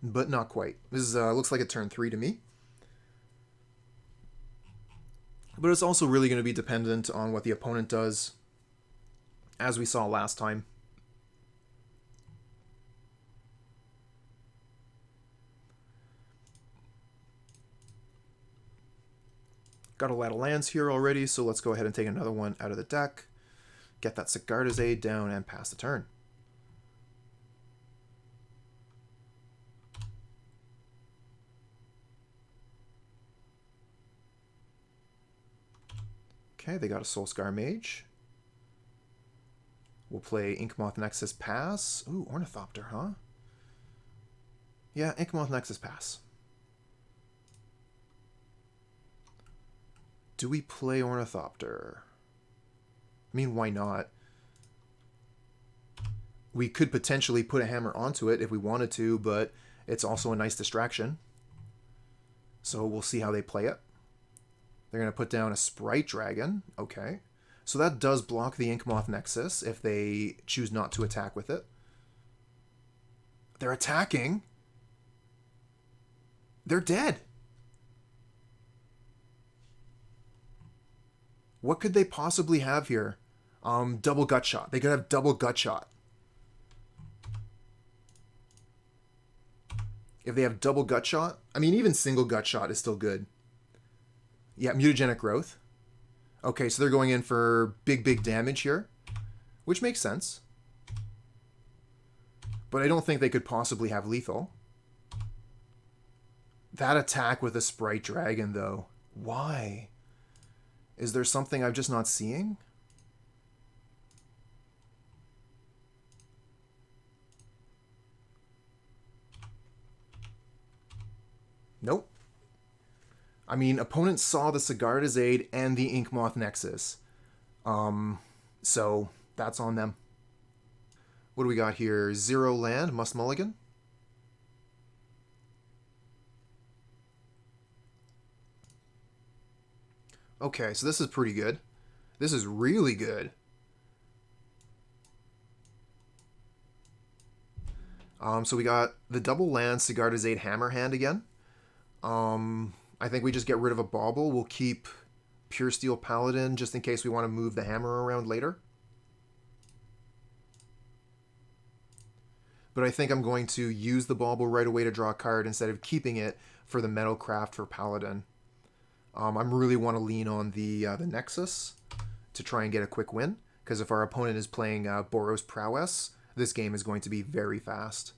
But not quite. This looks like a turn 3 to me. But it's also really going to be dependent on what the opponent does, as we saw last time. Got a lot of lands here already, so let's go ahead and take another one out of the deck. Get that Sigarda's Aid down and pass the turn. Okay, they got a Soulscar Mage. We'll play Inkmoth Nexus pass. Ooh, Ornithopter, huh? Yeah, Inkmoth Nexus pass. Do we play Ornithopter? I mean, why not? We could potentially put a hammer onto it if we wanted to, but it's also a nice distraction. So we'll see how they play it. They're going to put down a Sprite Dragon. Okay. So that does block the Inkmoth Nexus if they choose not to attack with it. They're attacking. They're dead. What could they possibly have here? Double Gutshot. They could have double Gutshot. If they have double Gutshot, I mean, even single Gutshot is still good. Yeah, Mutagenic Growth. Okay, so they're going in for big damage here, which makes sense. But I don't think they could possibly have lethal. That attack with a Sprite Dragon, though. Why? Is there something I'm just not seeing? Nope. I mean, opponents saw the Sigarda's Aid and the Inkmoth Nexus. So that's on them. What do we got here? 0 land, must mulligan. Okay, so this is pretty good. This is really good. So we got the double land Sigarda's Aid Hammer hand again. I think we just get rid of a Bauble. We'll keep Puresteel Paladin just in case we want to move the hammer around later. But I think I'm going to use the Bauble right away to draw a card instead of keeping it for the Metalcraft for Paladin. I really want to lean on the Nexus to try and get a quick win, because if our opponent is playing Boros Prowess, this game is going to be very fast.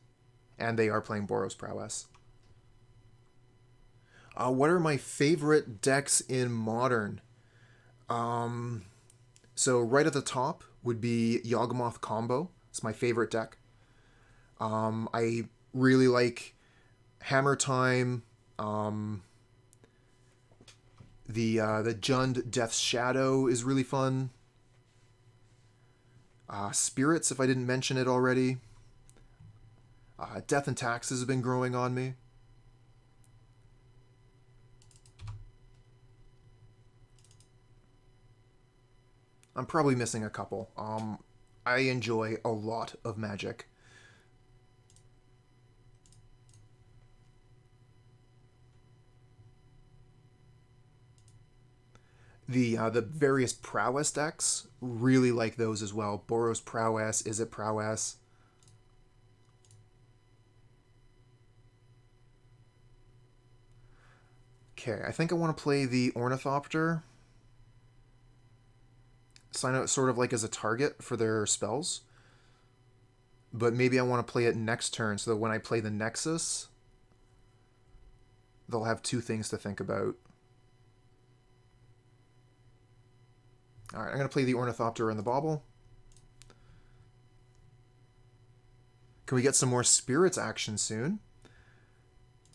And they are playing Boros Prowess. What are my favorite decks in Modern? So right at the top would be Yawgmoth Combo. It's my favorite deck. I really like Hammer Time. The Jund Death's Shadow is really fun. Spirits, if I didn't mention it already. Death and Taxes have been growing on me. I'm probably missing a couple. I enjoy a lot of Magic. The various Prowess decks, really like those as well. Boros Prowess, Izzet Prowess. Okay, I think I want to play the Ornithopter. Sign out sort of like as a target for their spells. But maybe I want to play it next turn so that when I play the Nexus, they'll have two things to think about. Alright, I'm going to play the Ornithopter and the Bauble. Can we get some more Spirits action soon?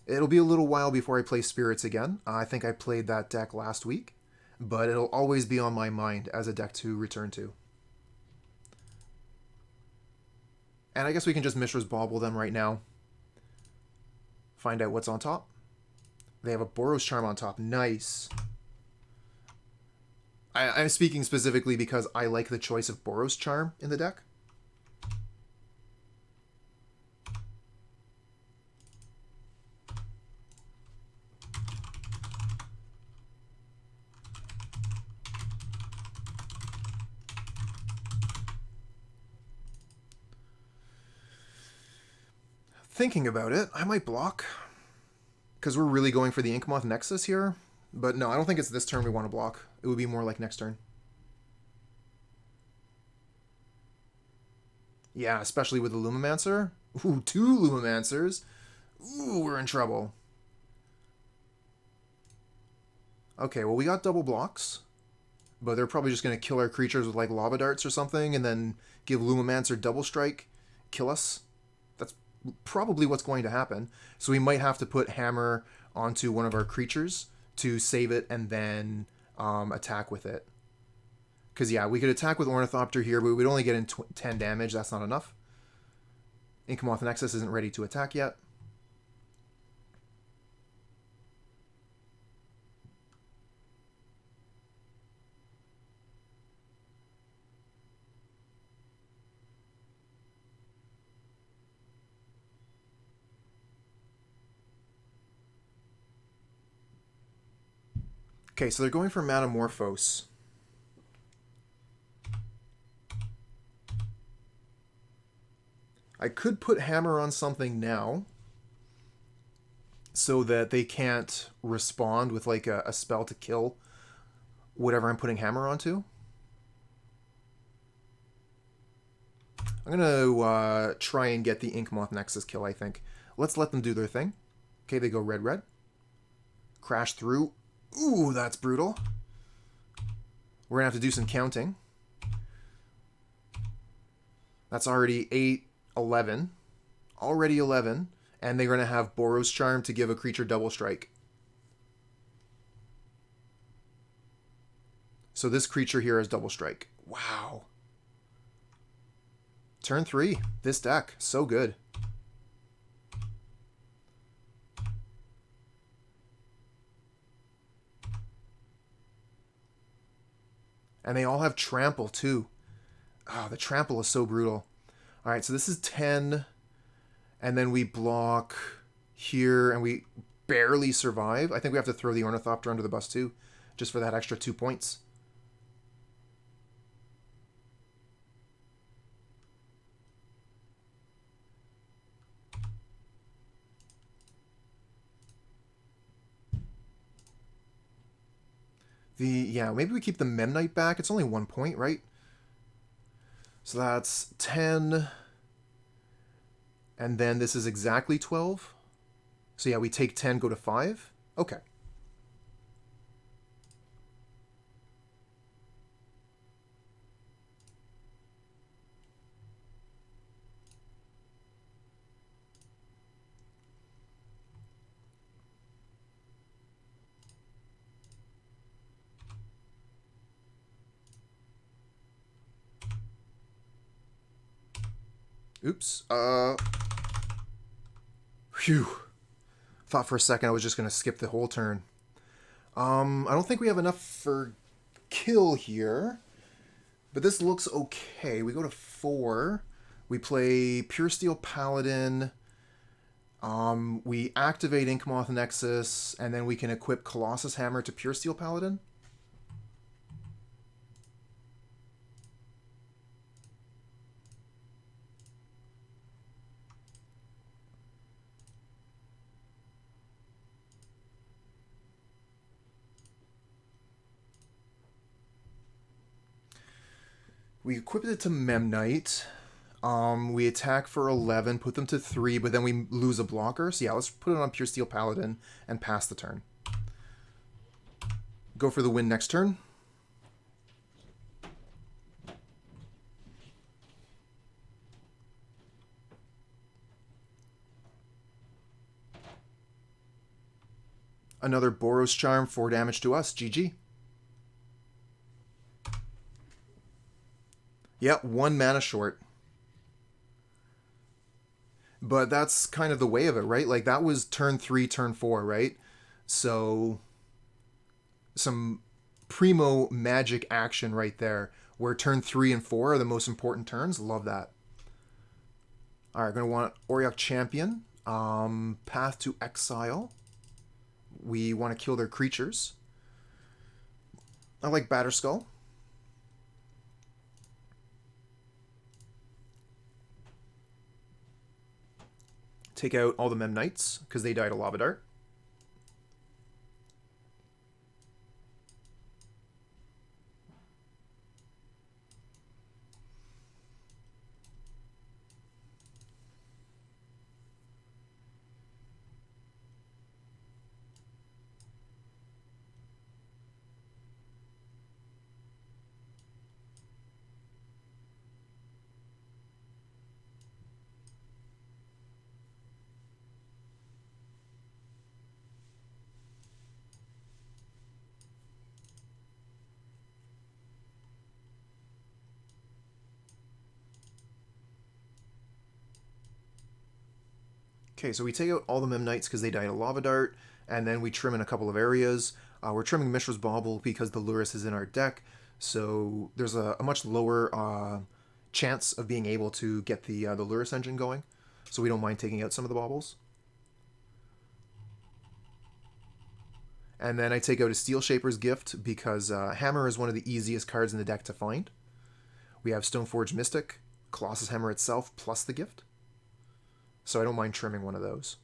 It'll be a little while before I play Spirits again. I think I played that deck last week, but it'll always be on my mind as a deck to return to. And I guess we can just Mishra's Bauble them right now. Find out what's on top. They have a Boros Charm on top. Nice. I'm speaking specifically because I like the choice of Boros Charm in the deck. Thinking about it, I might block. Because we're really going for the Inkmoth Nexus here. But no, I don't think it's this turn we want to block. It would be more like next turn. Yeah, especially with the Lumimancer. Ooh, 2 Lumimancers. Ooh, we're in trouble. Okay, well we got double blocks. But they're probably just going to kill our creatures with like Lava Darts or something. And then give Lumimancer double strike. Kill us. That's probably what's going to happen. So we might have to put Hammer onto one of our creatures to save it and then attack with it. Because, yeah, we could attack with Ornithopter here, but we'd only get in 10 damage. That's not enough. Inkmoth Nexus isn't ready to attack yet. Okay, so they're going for Metamorphose. I could put Hammer on something now so that they can't respond with like a spell to kill whatever I'm putting Hammer onto. I'm going to try and get the Inkmoth Nexus kill, I think. Let's let them do their thing. Okay, they go red, red. Crash through. Ooh, that's brutal. We're going to have to do some counting. That's already 8, 11. Already 11. And they're going to have Boros Charm to give a creature double strike. So this creature here has double strike. Wow. Turn 3. This deck. So good. And they all have trample too. Ah, the trample is so brutal. All right, so this is 10. And then we block here and we barely survive. I think we have to throw the Ornithopter under the bus too, just for that extra 2 points. Yeah, maybe we keep the Memnite back. It's only 1 point, right? So that's 10. And then this is exactly 12. So yeah, we take 10, go to 5. Okay. Oops. Phew. Thought for a second I was just going to skip the whole turn. I don't think we have enough for kill here. But this looks okay. We go to 4. We play Puresteel Paladin. We activate Inkmoth Nexus. And then we can equip Colossus Hammer to Puresteel Paladin. We equip it to Memnite. We attack for 11, put them to 3, but then we lose a blocker. So yeah, let's put it on Puresteel Paladin and pass the turn. Go for the win next turn. Another Boros Charm, 4 damage to us. GG. Yeah, 1 mana short. But that's kind of the way of it, right? Like, that was turn 3, turn 4, right? So, some primo magic action right there, where turn 3 and 4 are the most important turns. Love that. All right, going to want Auriok Champion. Path to Exile. We want to kill their creatures. I like Batterskull. Take out all the Memnites, because they died a Lava Dart. Okay, so we take out all the Memnites because they died a Lava Dart, and then we trim in a couple of areas. We're trimming Mishra's Bauble because the Lurrus is in our deck, so there's a much lower chance of being able to get the Lurrus engine going, so we don't mind taking out some of the Baubles. And then I take out a Steelshaper's Gift because Hammer is one of the easiest cards in the deck to find. We have Stoneforge Mystic, Colossus Hammer itself, plus the gift. So I don't mind trimming one of those.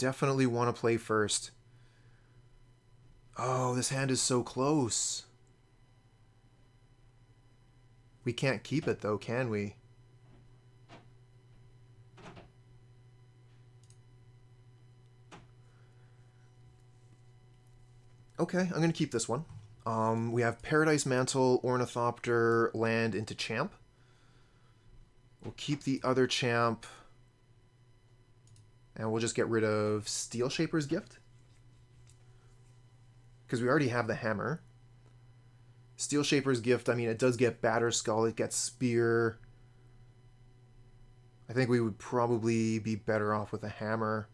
definitely want to play first. Oh, this hand is so close. We can't keep it though, can we? Okay, I'm going to keep this one. We have Paradise Mantle, Ornithopter, land into Champ. We'll keep the other Champ. And we'll just get rid of Steelshaper's Gift. Because we already have the Hammer. Steelshaper's Gift, I mean, it does get Batterskull, it gets Spear. I think we would probably be better off with a Hammer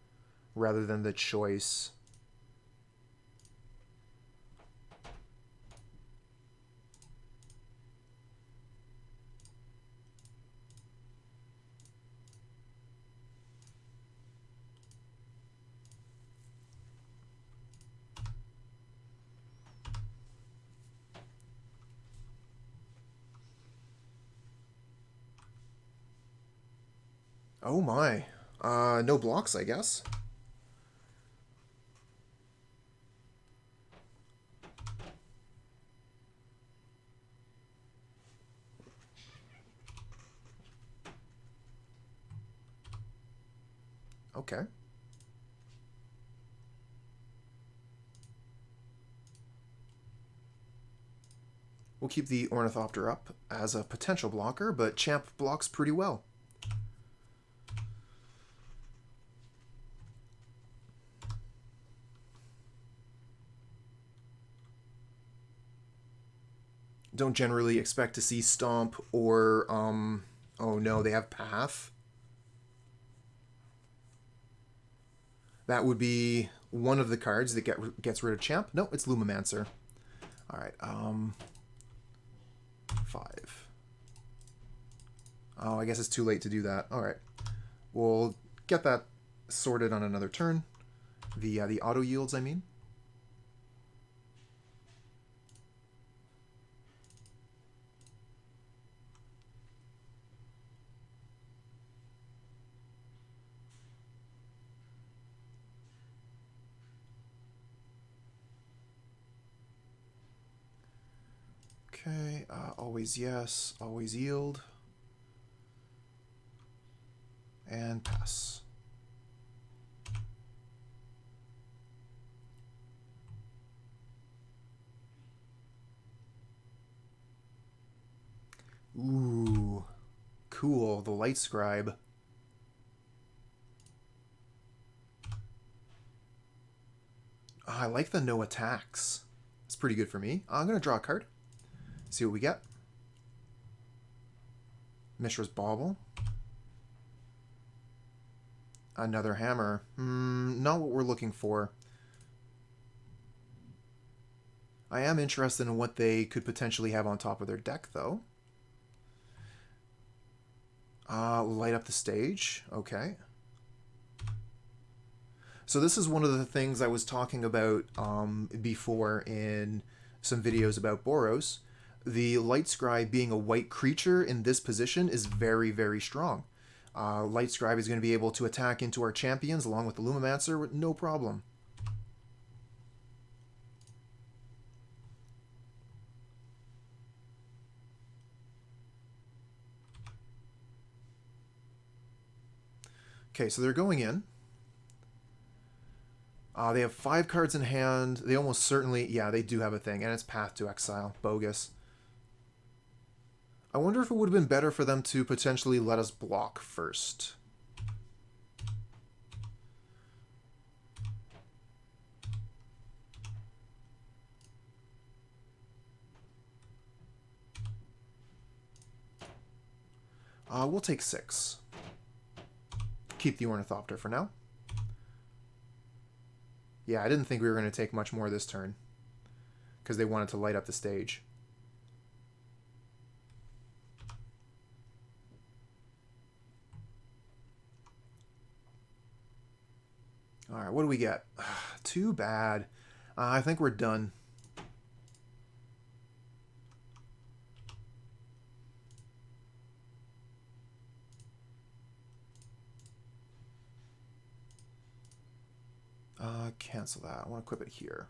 rather than the choice. Oh my. No blocks, I guess. Okay. We'll keep the Ornithopter up as a potential blocker, but Champ blocks pretty well. Don't generally expect to see Stomp or, oh no, they have Path. That would be one of the cards that gets rid of Champ. No, it's Lumimancer. Alright, 5. Oh, I guess it's too late to do that. Alright. We'll get that sorted on another turn. The auto yields, I mean. Okay, always yes, always yield. And pass. Ooh, cool, the Light Scribe. Oh, I like the no attacks. It's pretty good for me. I'm going to draw a card. See what we get. Mishra's Bauble. Another Hammer. Not what we're looking for. I am interested in what they could potentially have on top of their deck, though. Light up the stage. Okay. So this is one of the things I was talking about before in some videos about Boros. The Light Scribe being a white creature in this position is very, very strong. Light Scribe is going to be able to attack into our champions along with the Lumimancer with no problem. Okay, so they're going in. They have 5 cards in hand. They almost certainly, yeah, they do have a thing, and it's Path to Exile. Bogus. I wonder if it would have been better for them to potentially let us block first. We'll take 6. Keep the Ornithopter for now. Yeah, I didn't think we were going to take much more this turn, because they wanted to light up the stage. Alright, what do we get? Too bad. I think we're done. Cancel that. I want to equip it here.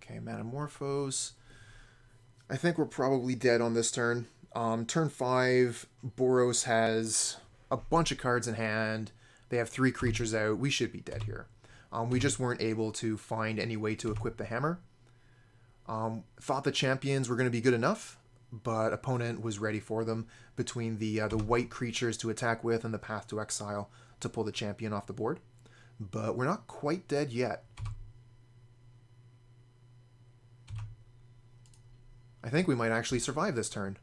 Okay, Manamorphose. I think we're probably dead on this turn. Turn 5, Boros has a bunch of cards in hand. They have 3 creatures out. We should be dead here. We just weren't able to find any way to equip the hammer. Thought the champions were going to be good enough, but opponent was ready for them between the white creatures to attack with and the path to exile to pull the champion off the board. But we're not quite dead yet. I think we might actually survive this turn.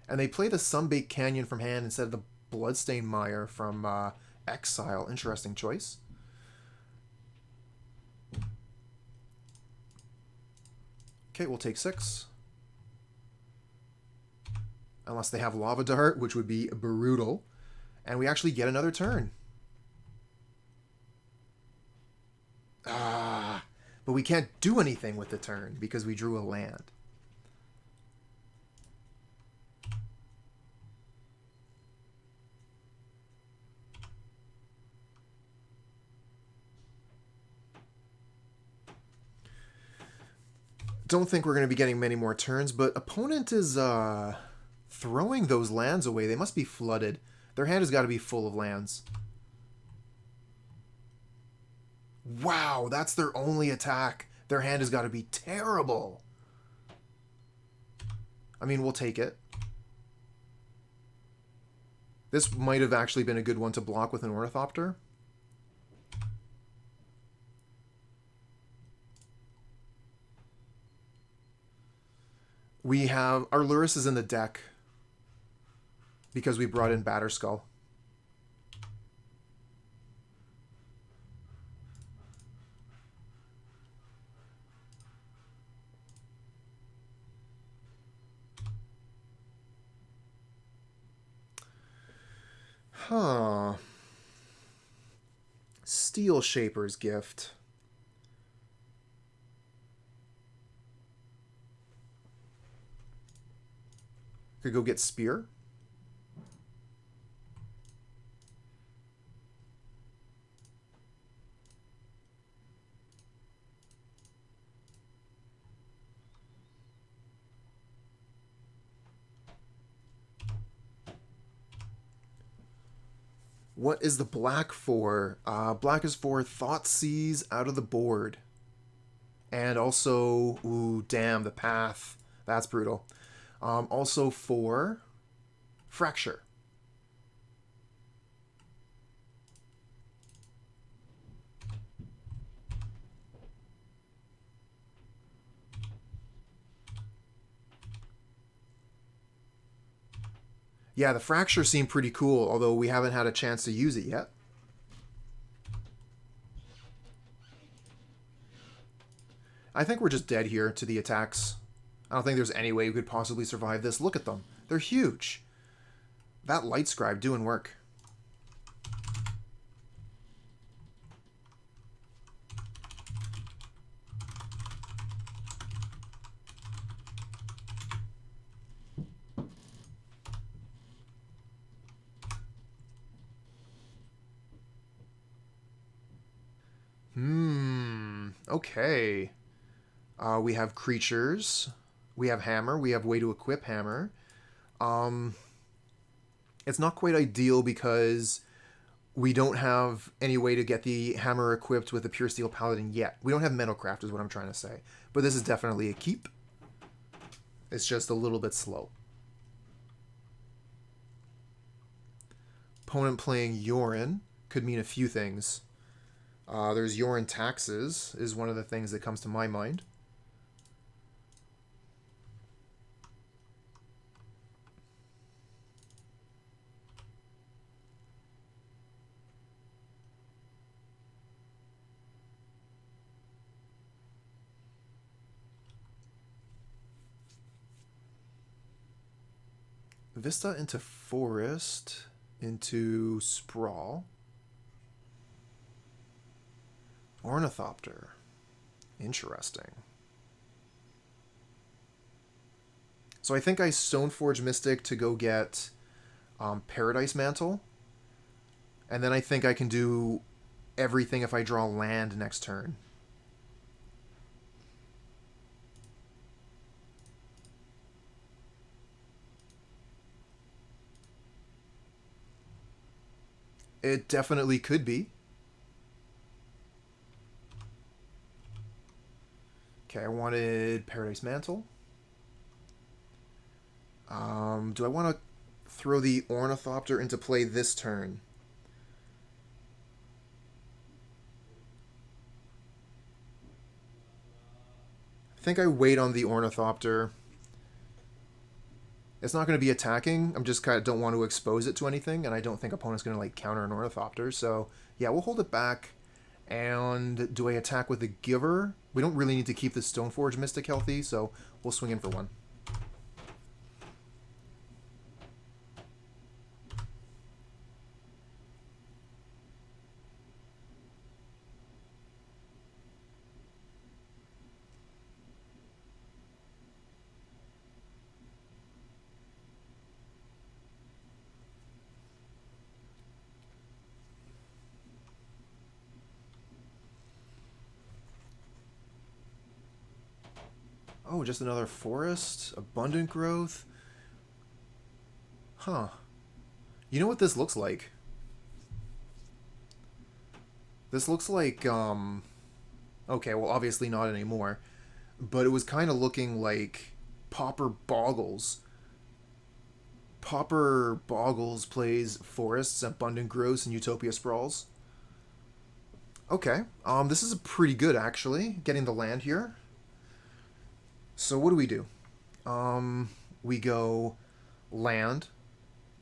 And they play the Sunbaked Canyon from hand instead of the Bloodstained Mire from Exile. Interesting choice. Okay, we'll take 6. Unless they have Lava Dart, which would be brutal. And we actually get another turn. But we can't do anything with the turn because we drew a land. Don't think we're going to be getting many more turns, but opponent is throwing those lands away. They must be flooded. Their hand has got to be full of lands. Wow, that's their only attack. Their hand has got to be terrible. I mean, we'll take it. This might have actually been a good one to block with an Ornithopter. We have... Our Lurrus is in the deck because we brought in Batterskull. Huh. Steelshaper's Gift. Could go get Spear. What is the black for? Black is for Thoughtseize out of the board. And also, ooh, damn, the path. That's brutal. Also for Fracture. Yeah, the Fracture seemed pretty cool, although we haven't had a chance to use it yet. I think we're just dead here to the attacks. I don't think there's any way we could possibly survive this. Look at them. They're huge. That Light Scribe doing work. Okay. We have creatures. We have hammer. We have way to equip hammer. It's not quite ideal because we don't have any way to get the hammer equipped with the Puresteel Paladin yet. We don't have Metalcraft is what I'm trying to say. But this is definitely a keep. It's just a little bit slow. Opponent playing Yorin could mean a few things. There's Yorin Taxes is one of the things that comes to my mind. Vista into Forest, into Sprawl. Ornithopter. Interesting. So I think I Stoneforge Mystic to go get Paradise Mantle. And then I think I can do everything if I draw land next turn. It definitely could be. Okay, I wanted Paradise Mantle. Do I want to throw the Ornithopter into play this turn? I think I wait on the Ornithopter. It's not going to be attacking. I'm just kind of don't want to expose it to anything, and I don't think opponent's going to like counter an Ornithopter. So yeah, we'll hold it back. And do I attack with the Giver? We don't really need to keep the Stoneforge Mystic healthy, so we'll swing in for one. Oh, just another forest? Abundant growth? Huh. You know what this looks like? This looks like, okay, well, obviously not anymore. But it was kind of looking like Pauper Boggles. Pauper Boggles plays forests, abundant growths, and Utopia Sprawls. Okay, this is pretty good, actually, getting the land here. So what do? We go land,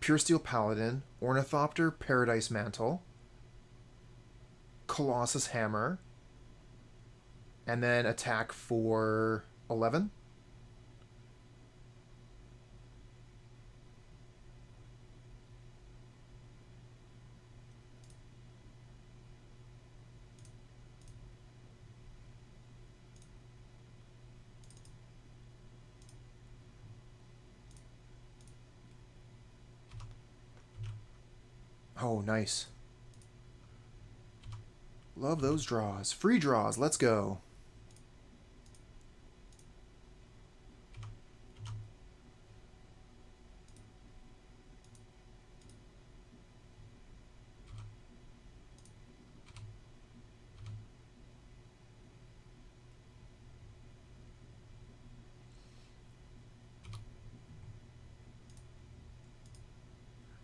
Puresteel Paladin, Ornithopter, Paradise Mantle, Colossus Hammer, and then attack for 11. Oh, nice. Love those draws. Free draws. Let's go.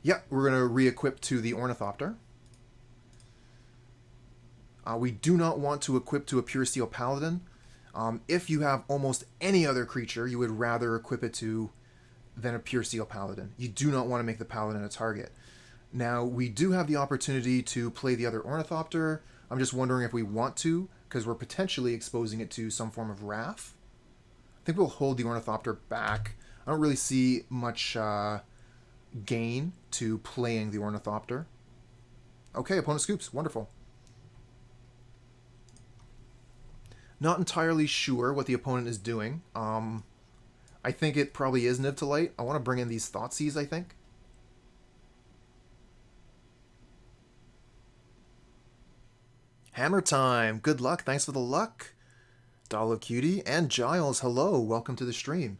Yeah, we're going to re-equip to the Ornithopter. We do not want to equip to a Puresteel Paladin. If you have almost any other creature you would rather equip it to than a Puresteel Paladin. You do not want to make the Paladin a target. Now, we do have the opportunity to play the other Ornithopter. I'm just wondering if we want to, because we're potentially exposing it to some form of Wrath. I think we'll hold the Ornithopter back. I don't really see much gain to playing the Ornithopter. Okay, opponent scoops. Wonderful. Not entirely sure what the opponent is doing. I think it probably is Niv to Light. I want to bring in these Thoughtseize, I think. Hammer time. Good luck. Thanks for the luck. Dollo Cutie and Giles, hello. Welcome to the stream.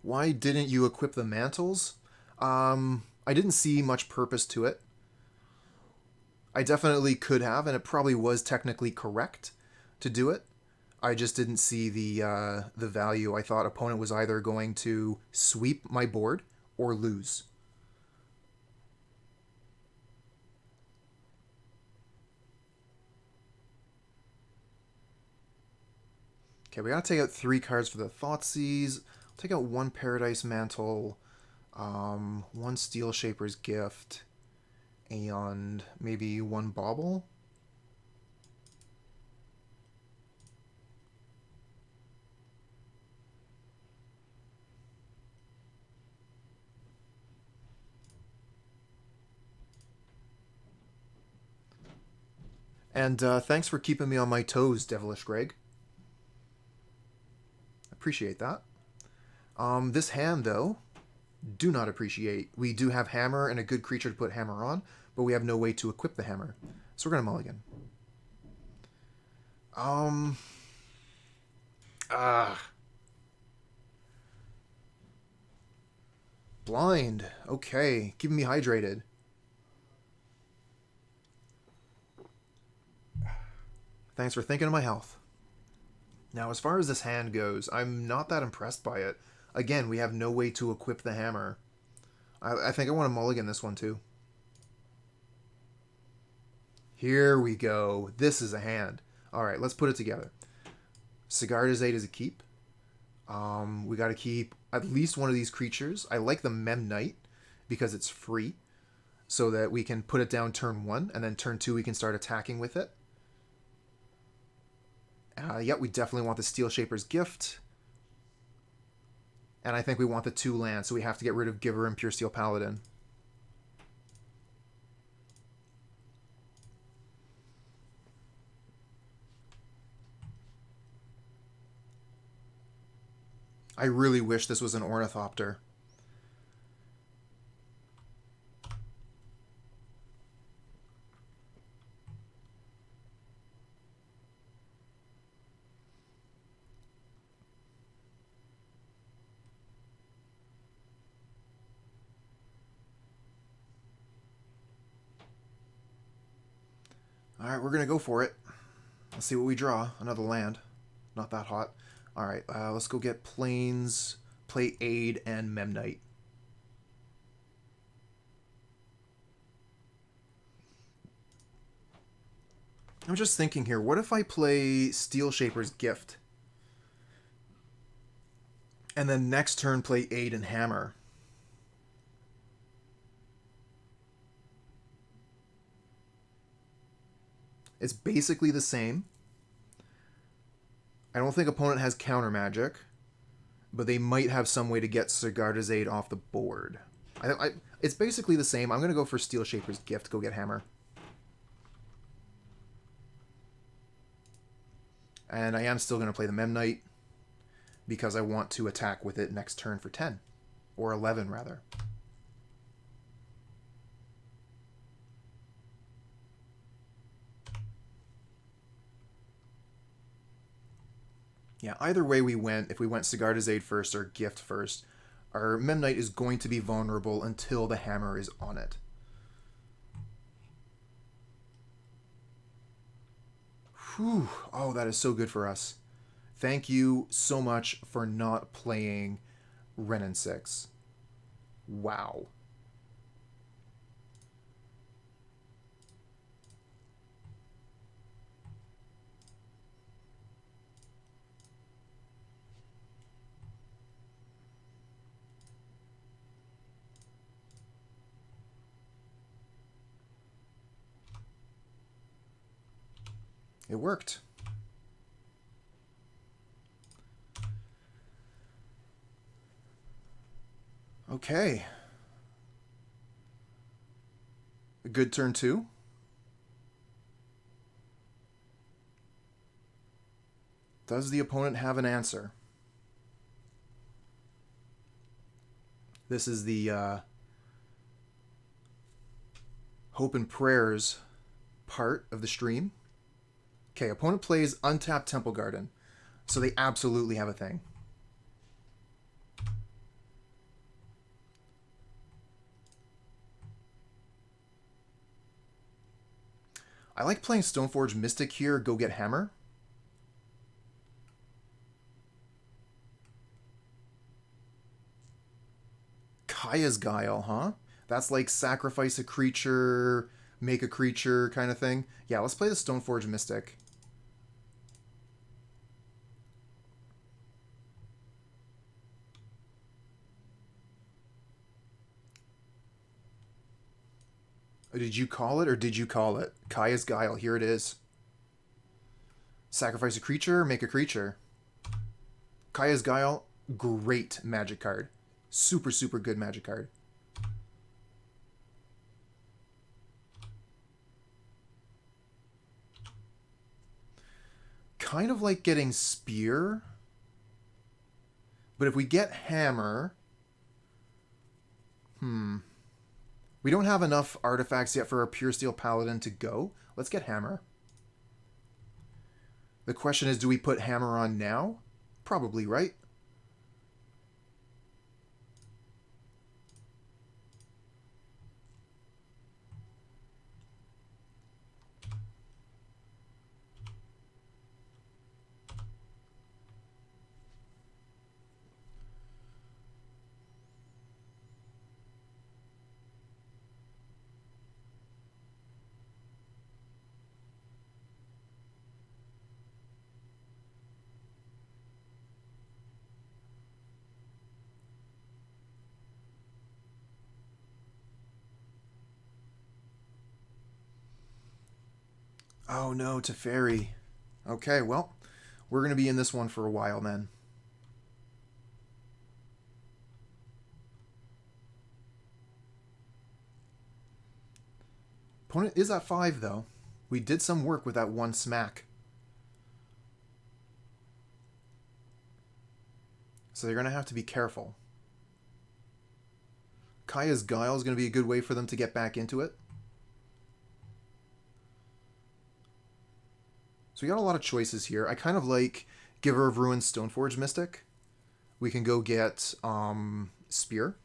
Why didn't you equip the mantles? I didn't see much purpose to it. I definitely could have, and it probably was technically correct to do it. I just didn't see the value. I thought opponent was either going to sweep my board or lose. Okay, we gotta take out 3 cards for the Thoughtseize. Take out 1 Paradise Mantle, 1 Steelshaper's Gift, and maybe 1 Bauble. And thanks for keeping me on my toes, Devilish Greg. Appreciate that. This hand, though, do not appreciate. We do have Hammer and a good creature to put Hammer on, but we have no way to equip the Hammer. So we're going to mulligan. Blind. Okay. Keeping me hydrated. Thanks for thinking of my health. Now, as far as this hand goes, I'm not that impressed by it. Again, we have no way to equip the Hammer. I think I want to mulligan this one, too. Here we go. This is a hand. All right, let's put it together. Sigarda's 8 is a keep. We got to keep at least one of these creatures. I like the Memnite because it's free, so that we can put it down turn 1, and then turn 2 we can start attacking with it. Yeah, we definitely want the Steelshaper's Gift. And I think we want the 2 lands, so we have to get rid of Giver and Puresteel Paladin. I really wish this was an Ornithopter. Alright, we're going to go for it. Let's see what we draw. Another land. Not that hot. Alright, let's go get Plains, play Aid, and Memnite. I'm just thinking here, what if I play Steelshaper's Gift? And then next turn play Aid and Hammer. It's basically the same. I don't think opponent has counter magic, but they might have some way to get Sigarda's Aid off the board. It's basically the same. I'm going to go for Steelshaper's Gift, go get Hammer. And I am still going to play the Memnite, because I want to attack with it next turn for 10. Or 11, rather. Yeah, either way we went, if we went Sigarda's Aid first or Gift first, our Memnite is going to be vulnerable until the Hammer is on it. Whew. Oh, that is so good for us. Thank you so much for not playing Wrenn 6. Wow. It worked. Okay. A good turn 2. Does the opponent have an answer? This is the hope and prayers part of the stream. Okay, opponent plays untapped Temple Garden, so they absolutely have a thing. I like playing Stoneforge Mystic here, go get Hammer. Kaya's Guile, huh? That's like sacrifice a creature, make a creature kind of thing. Yeah, let's play the Stoneforge Mystic. Did you call it or did you call it? Kaya's Guile, here it is. Sacrifice a creature, make a creature. Kaya's Guile, great magic card. Super, super good magic card. kind of like getting Spear. But if we get Hammer... We don't have enough artifacts yet for a Puresteel Paladin to go. Let's get Hammer. The question is, do we put Hammer on now? Probably, right? Oh no, Teferi. Okay, well, we're going to be in this one for a while then. Opponent is at 5 though. We did some work with that one smack. So they're going to have to be careful. Kaya's Guile is going to be a good way for them to get back into it. So we got a lot of choices here. I kind of like Giver of Ruin, Stoneforge Mystic. We can go get Spear.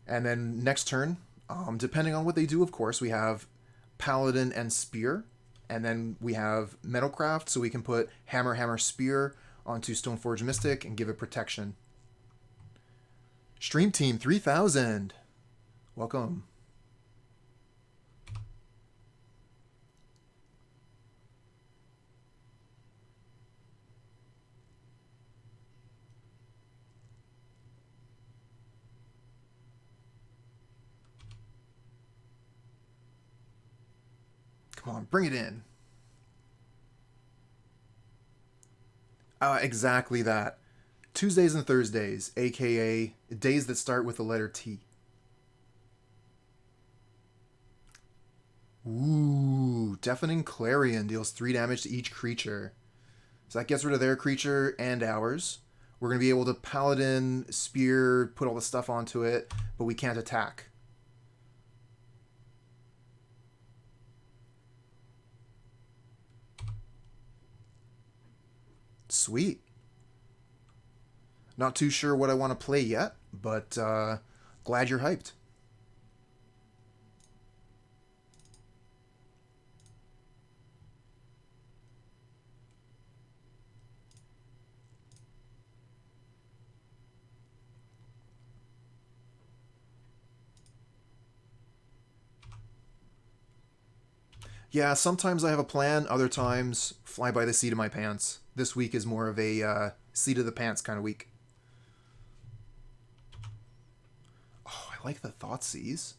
And then next turn, depending on what they do, of course, we have Paladin and Spear. And then we have Metalcraft, so we can put Hammer, Hammer, Spear onto Stoneforge Mystic and give it protection. Stream Team 3000. Welcome. Come on, bring it in. Exactly that. Tuesdays and Thursdays, aka days that start with the letter T. Ooh, Deafening Clarion deals 3 damage to each creature. So that gets rid of their creature and ours. We're going to be able to Paladin, Spear, put all the stuff onto it, but we can't attack. Sweet. Not too sure what I want to play yet, but glad you're hyped. Yeah, sometimes I have a plan, other times fly by the seat of my pants. This week is more of a seat of the pants kind of week. Oh, I like the Thoughtseize.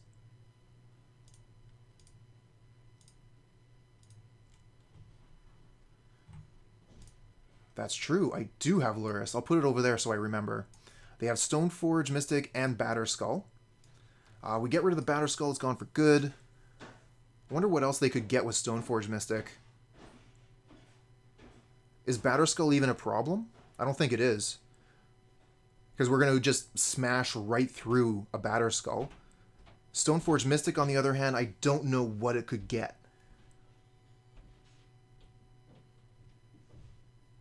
That's true. I do have Lurrus. I'll put it over there so I remember. They have Stoneforge Mystic and Batterskull. We get rid of the Batterskull. It's gone for good. I wonder what else they could get with Stoneforge Mystic. Is Batterskull even a problem? I don't think it is. Because we're going to just smash right through a Batterskull. Stoneforge Mystic, on the other hand, I don't know what it could get.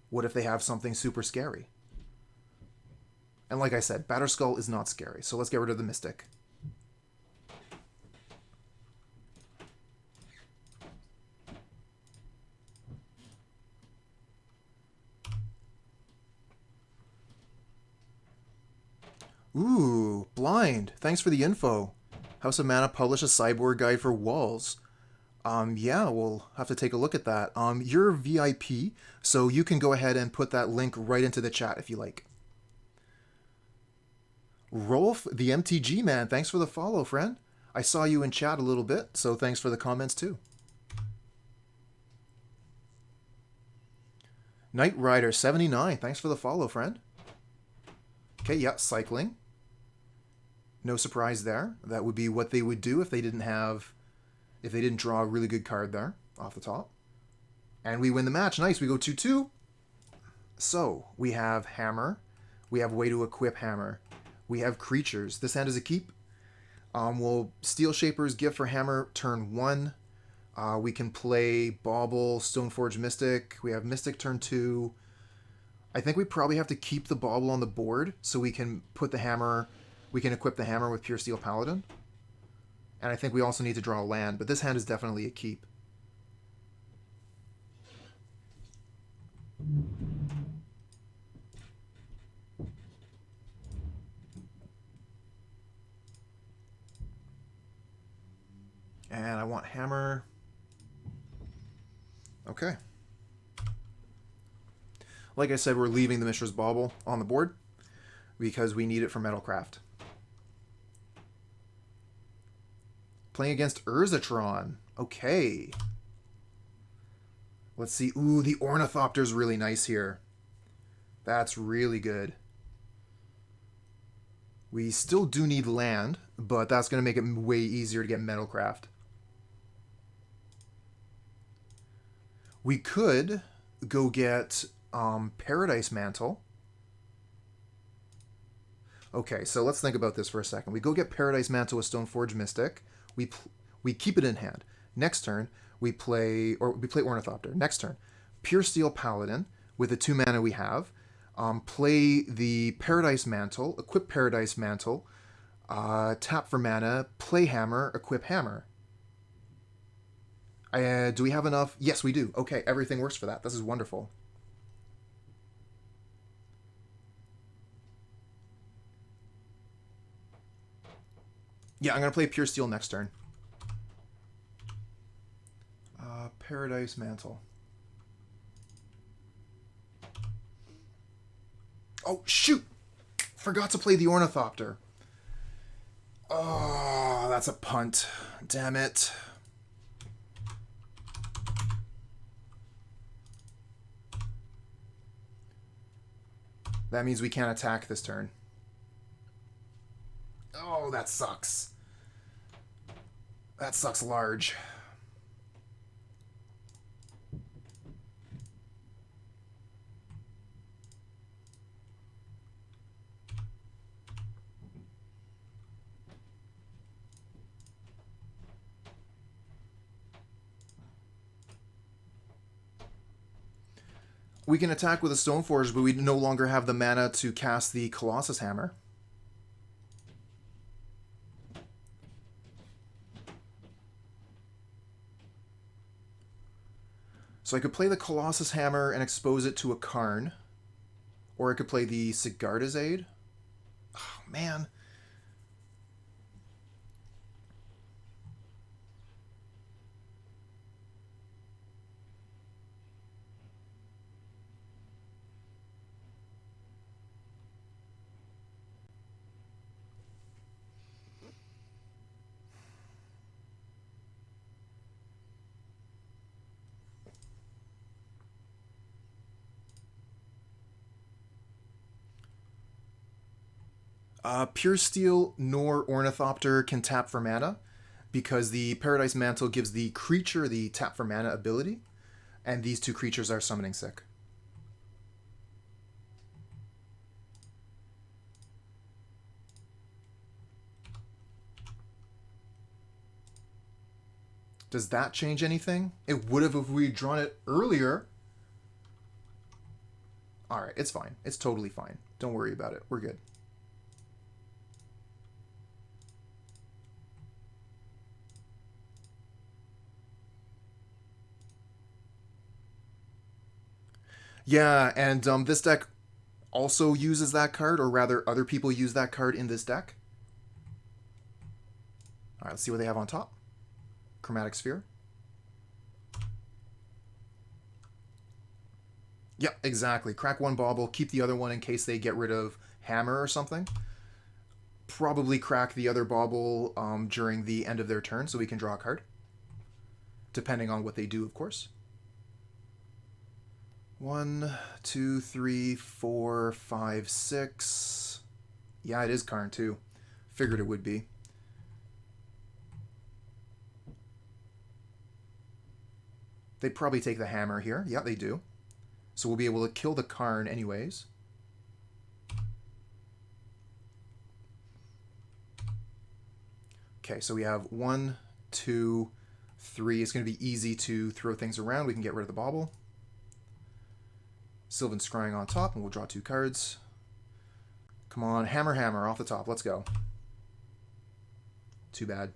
What if they have something super scary? And like I said, Batterskull is not scary, so let's get rid of the Mystic. Ooh, Blind. Thanks for the info. House of Mana published a sideboard guide for walls. Yeah, we'll have to take a look at that. You're VIP, so you can go ahead and put that link right into the chat if you like. Rolf, the MtG man, thanks for the follow, friend. I saw you in chat a little bit, so thanks for the comments too. Knight Rider 79, thanks for the follow, friend. Okay, yeah, cycling. No surprise there. That would be what they would do if they didn't draw a really good card there off the top. And we win the match. Nice. We go 2-2. So we have Hammer. We have way to equip Hammer. We have creatures. This hand is a keep. We'll Steelshaper's Gift for Hammer turn 1. We can play Bauble, Stoneforge Mystic. We have Mystic turn 2. I think we probably have to keep the Bauble on the board so we can put the Hammer. We can equip the Hammer with Puresteel Paladin. And I think we also need to draw a land, but this hand is definitely a keep. And I want Hammer. Okay. Like I said, we're leaving the Mishra's Bauble on the board because we need it for Metalcraft. Playing against Izzet Tron. Okay. Let's see. Ooh, the Ornithopter's really nice here. That's really good. We still do need land, but that's going to make it way easier to get Metalcraft. We could go get Paradise Mantle. Okay, so let's think about this for a second. We go get Paradise Mantle with Stoneforge Mystic. We keep it in hand. Next turn, we play Ornithopter. Next turn, Puresteel Paladin with the 2 mana we have. Play the Paradise Mantle, equip Paradise Mantle, tap for mana, play Hammer, equip Hammer. Do we have enough? Yes, we do. Okay, everything works for that. This is wonderful. Yeah, I'm going to play Puresteel next turn. Paradise Mantle. Oh, shoot! Forgot to play the Ornithopter. Oh, that's a punt. Damn it. That means we can't attack this turn. Oh, that sucks. That sucks large. We can attack with a Stoneforge, but we no longer have the mana to cast the Colossus Hammer. So I could play the Colossus Hammer and expose it to a Karn. Or I could play the Sigarda's Aid. Oh, man. Puresteel nor Ornithopter can tap for mana because the Paradise Mantle gives the creature the tap for mana ability, and these 2 creatures are summoning sick. Does that change anything? It would have if we'd drawn it earlier. Alright, it's fine. It's totally fine. Don't worry about it. We're good. Yeah, and this deck also uses that card, or rather other people use that card in this deck. Alright, let's see what they have on top. Chromatic Sphere. Yep, exactly. Crack 1 Bauble, keep the other one in case they get rid of Hammer or something. Probably crack the other Bauble during the end of their turn so we can draw a card. Depending on what they do, of course. 1, 2, 3, 4, 5, 6. Yeah, it is Karn too. Figured it would be. They'd probably take the hammer here. Yeah, they do. So we'll be able to kill the Karn anyways. Okay, so we have 1, 2, 3. It's going to be easy to throw things around. We can get rid of the Bauble. Sylvan Scrying on top, and we'll draw 2 cards. Come on, hammer, hammer, off the top. Let's go. Too bad.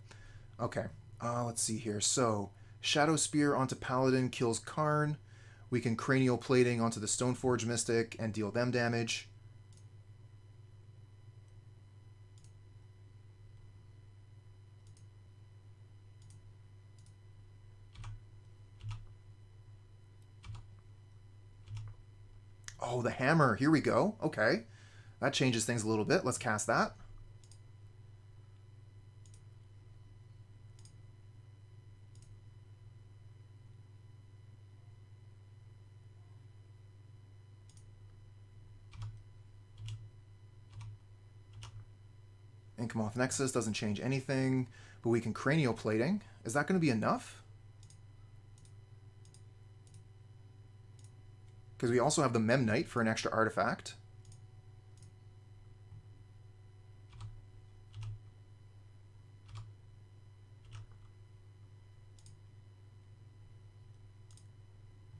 Okay, let's see here. So, Shadowspear onto Paladin kills Karn. We can Cranial Plating onto the Stoneforge Mystic and deal them damage. Oh, the hammer. Here we go. Okay. That changes things a little bit. Let's cast that. Inkmoth Nexus doesn't change anything, but we can Cranial Plating. Is that going to be enough? Because we also have the Memnite for an extra artifact.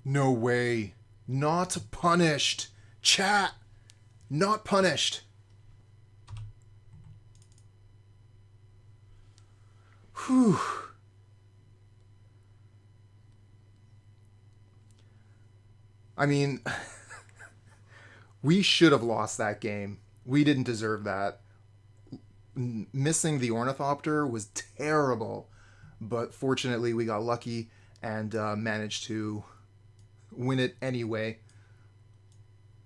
No way. Not punished. Chat. Not punished. Whew. I mean, we should have lost that game. We didn't deserve that. Missing the Ornithopter was terrible, but fortunately we got lucky and managed to win it anyway,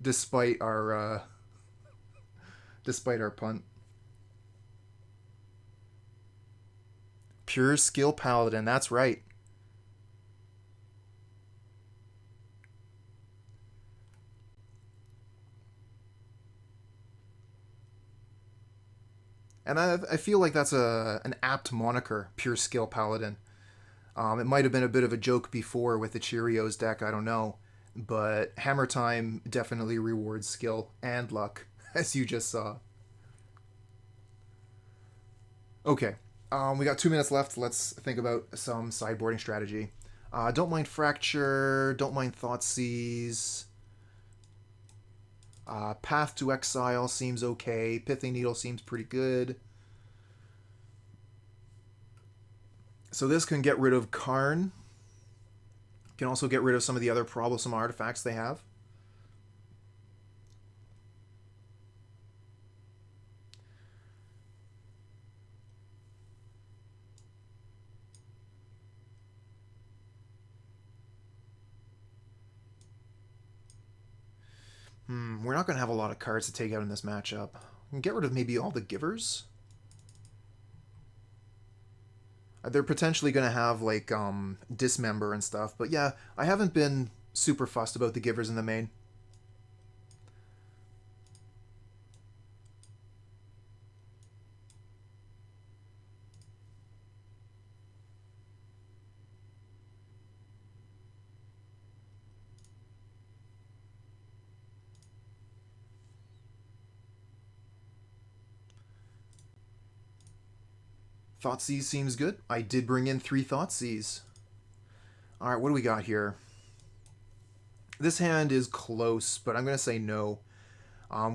despite our punt. Puresteel Paladin, that's right. And I feel like that's an apt moniker, Puresteel Paladin. It might have been a bit of a joke before with the Cheerios deck, I don't know. But Hammer Time definitely rewards skill and luck, as you just saw. Okay, we got 2 minutes left. Let's think about some sideboarding strategy. Don't mind Fracture, don't mind Thoughtseize. Path to Exile seems okay. Pithing Needle seems pretty good. So this can get rid of Karn. Can also get rid of some of the other troublesome artifacts they have. We're not going to have a lot of cards to take out in this matchup. We can get rid of maybe all the givers. They're potentially going to have, like, Dismember and stuff. But yeah, I haven't been super fussed about the givers in the main. Thoughtseize seems good. I did bring in 3 Thoughtseize. Alright, what do we got here? This hand is close, but I'm going to say no.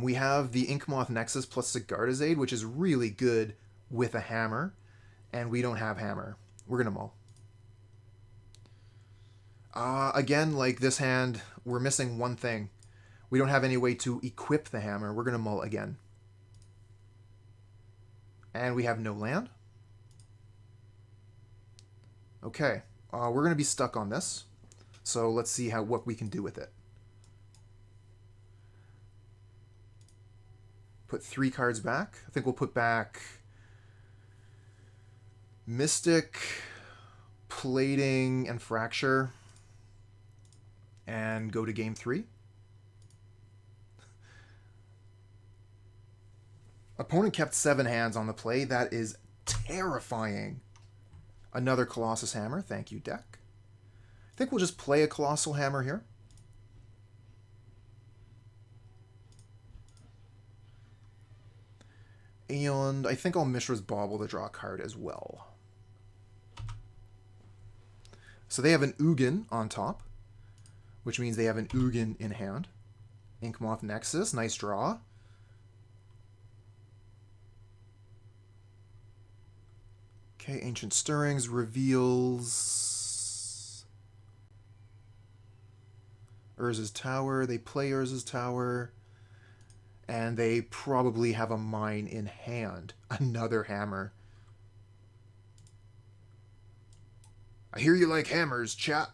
We have the Inkmoth Nexus plus Sigarda's Aid, which is really good with a hammer. And we don't have hammer. We're going to mull. Again, like this hand, we're missing one thing. We don't have any way to equip the hammer. We're going to mull again. And we have no land. Okay, we're going to be stuck on this. So let's see what we can do with it. Put 3 cards back. I think we'll put back Mystic, Plating, and Fracture. And go to game 3. Opponent kept 7 hands on the play. That is terrifying. Another Colossus Hammer. Thank you, deck. I think we'll just play a Colossal Hammer here. And I think I'll Mishra's Bauble to draw a card as well. So they have an Ugin on top, which means they have an Ugin in hand. Inkmoth Nexus, nice draw. Okay, Ancient Stirrings reveals Urza's Tower. They play Urza's Tower. And they probably have a mine in hand. Another hammer. I hear you like hammers, chat.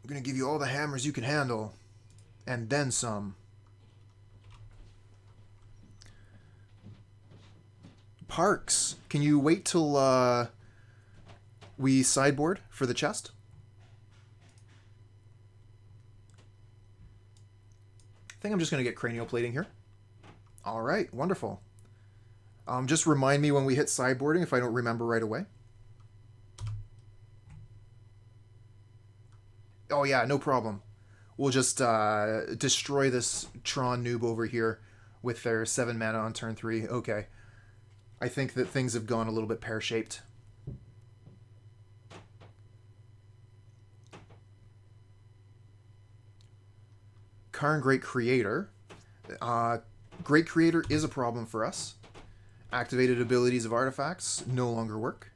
I'm going to give you all the hammers you can handle. And then some. Parks, can you wait till we sideboard for the chest? I think I'm just going to get Cranial Plating here. All right, wonderful. Just remind me when we hit sideboarding if I don't remember right away. Oh yeah, no problem. We'll just destroy this Tron noob over here with their 7 mana on turn 3. Okay. I think that things have gone a little bit pear-shaped. Karn Great Creator. Great Creator is a problem for us. Activated abilities of artifacts no longer work.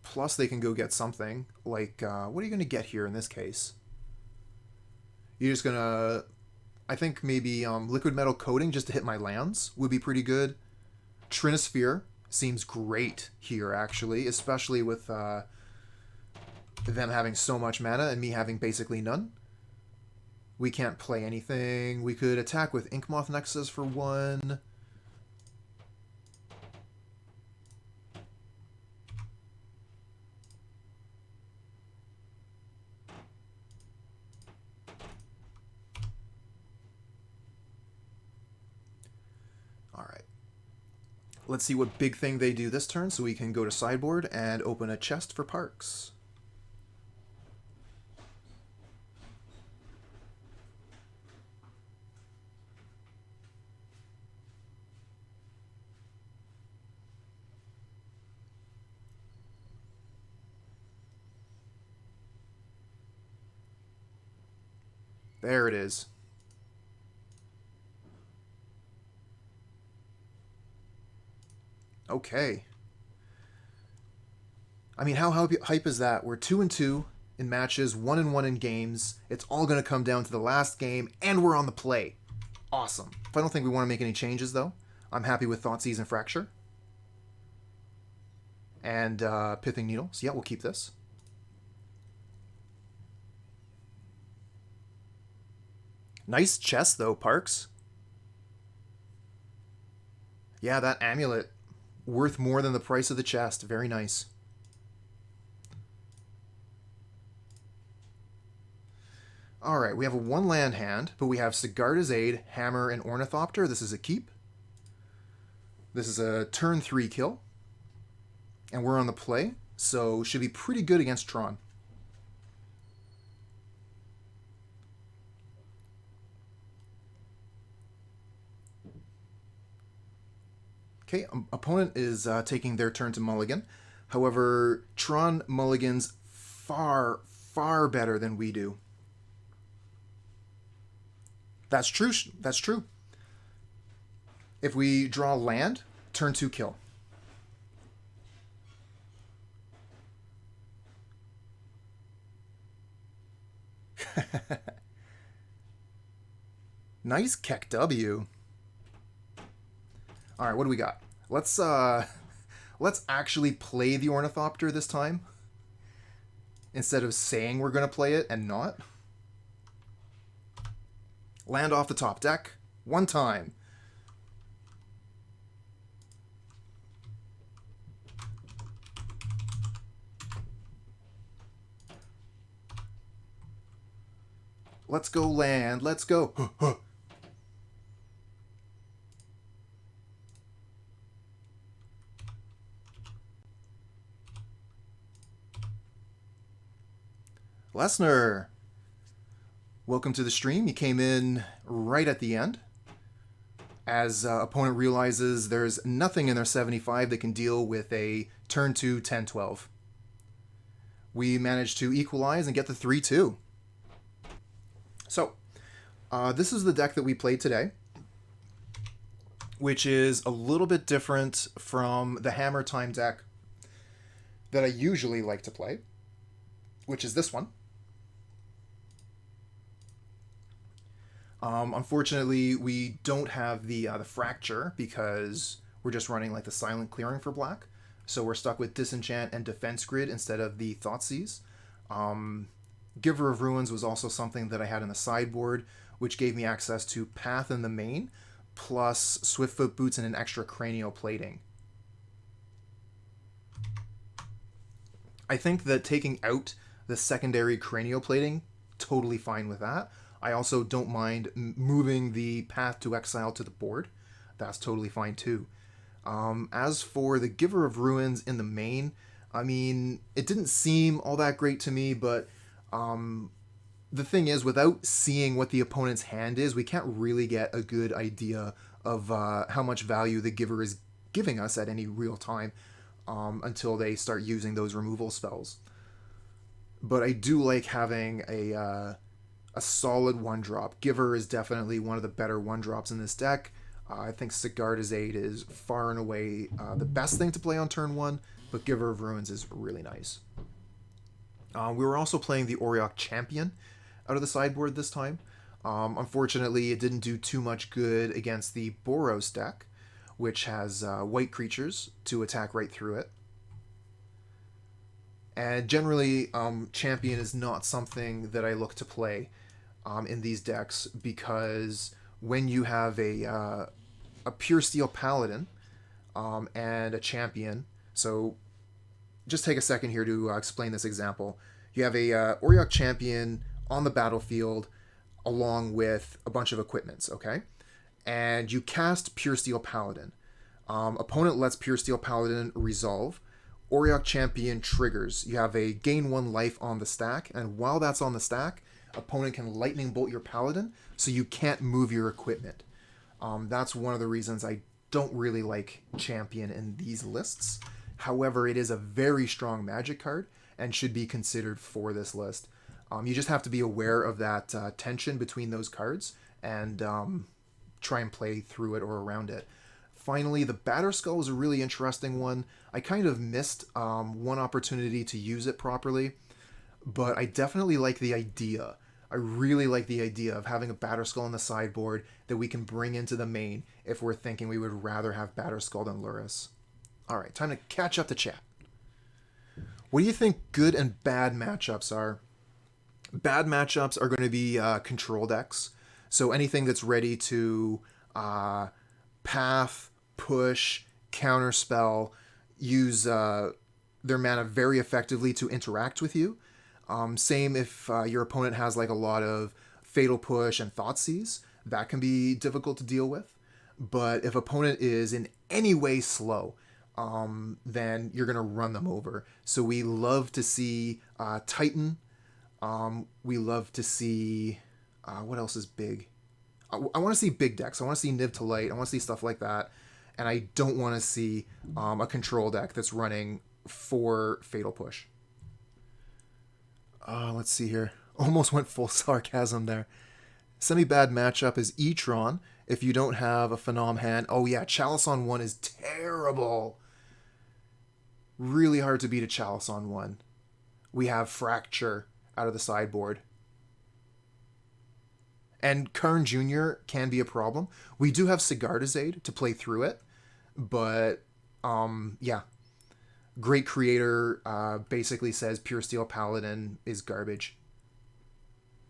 Plus they can go get something. Like, what are you going to get here in this case? You're just going to... I think maybe Liquid Metal Coating just to hit my lands would be pretty good. Trinisphere seems great here, actually, especially with them having so much mana and me having basically none. We can't play anything. We could attack with Inkmoth Nexus for 1. Let's see what big thing they do this turn so we can go to sideboard and open a chest for Parks. There it is. Okay. I mean, how hype is that? We're 2-2 in matches, 1-1 in games. It's all going to come down to the last game, and we're on the play. Awesome. If I don't think we want to make any changes, though, I'm happy with Thoughtseize and Fracture. And Pithing Needle. So yeah, we'll keep this. Nice chest, though, Parks. Yeah, that amulet. Worth more than the price of the chest. Very nice. Alright, we have a 1 land hand, but we have Sigarda's Aid, Hammer, and Ornithopter. This is a keep. This is a turn 3 kill. And we're on the play, so should be pretty good against Tron. Okay, opponent is taking their turn to mulligan. However, Tron mulligans far, far better than we do. That's true. That's true. If we draw land, turn 2 kill. Nice Keck W. All right, what do we got? Let's actually play the Ornithopter this time instead of saying we're going to play it and not. Land off the top deck 1 time. Let's go land. Let's go. Lesnar, welcome to the stream. You came in right at the end. As opponent realizes there's nothing in their 75 that can deal with a turn 2 10-12. We managed to equalize and get the 3-2. So, this is the deck that we played today, which is a little bit different from the Hammer Time deck that I usually like to play, which is this one. Unfortunately, we don't have the Fracture because we're just running like the Silent Clearing for black. So we're stuck with Disenchant and Defense Grid instead of the Thoughtseize. Giver of Ruins was also something that I had in the sideboard, which gave me access to Path in the main, plus Swiftfoot Boots and an extra Cranial Plating. I think that taking out the secondary Cranial Plating, totally fine with that. I also don't mind moving the Path to Exile to the board. That's totally fine too. As for the Giver of Ruins in the main, I mean, it didn't seem all that great to me, but the thing is, without seeing what the opponent's hand is, we can't really get a good idea of how much value the Giver is giving us at any real time until they start using those removal spells. But I do like having a solid 1-drop. Giver is definitely one of the better 1-drops in this deck. I think Sigarda's Aid is far and away the best thing to play on turn 1, but Giver of Ruins is really nice. We were also playing the Auriok Champion out of the sideboard this time. Unfortunately, it didn't do too much good against the Boros deck, which has white creatures to attack right through it. And generally, Champion is not something that I look to play in these decks, because when you have a Puresteel Paladin and a Champion, so just take a second here to explain this example. You have a Auriok Champion on the battlefield along with a bunch of equipments, okay? And you cast Puresteel Paladin. Opponent lets Puresteel Paladin resolve. Auriok Champion triggers. You have a gain 1 life on the stack, and while that's on the stack, opponent can lightning bolt your Paladin, so you can't move your equipment. That's one of the reasons I don't really like Champion in these lists. However, it is a very strong magic card and should be considered for this list. You just have to be aware of that tension between those cards and try and play through it or around it. Finally, the Batterskull is a really interesting one. I kind of missed one opportunity to use it properly, but I definitely like the idea. I really like the idea of having a Batterskull on the sideboard that we can bring into the main if we're thinking we would rather have Batterskull than Lurrus. Alright, time to catch up to chat. What do you think good and bad matchups are? Bad matchups are going to be control decks. So anything that's ready to path, push, counterspell, use their mana very effectively to interact with you. Same if your opponent has like a lot of Fatal Push and Thoughtseize. That can be difficult to deal with. But if opponent is in any way slow, then you're going to run them over. So we love to see Titan. We love to see... what else is big? I want to see big decks. I want to see Niv to Light. I want to see stuff like that. And I don't want to see a control deck that's running 4 Fatal Push. Let's see here. Almost went full sarcasm there. Semi-bad matchup is G Tron if you don't have a Phenom hand. Oh yeah, Chalice on 1 is terrible. Really hard to beat a Chalice on 1. We have Fracture out of the sideboard. And Karn Jr. can be a problem. We do have Sigarda's Aid to play through it. But, yeah. Great Creator basically says Puresteel Paladin is garbage.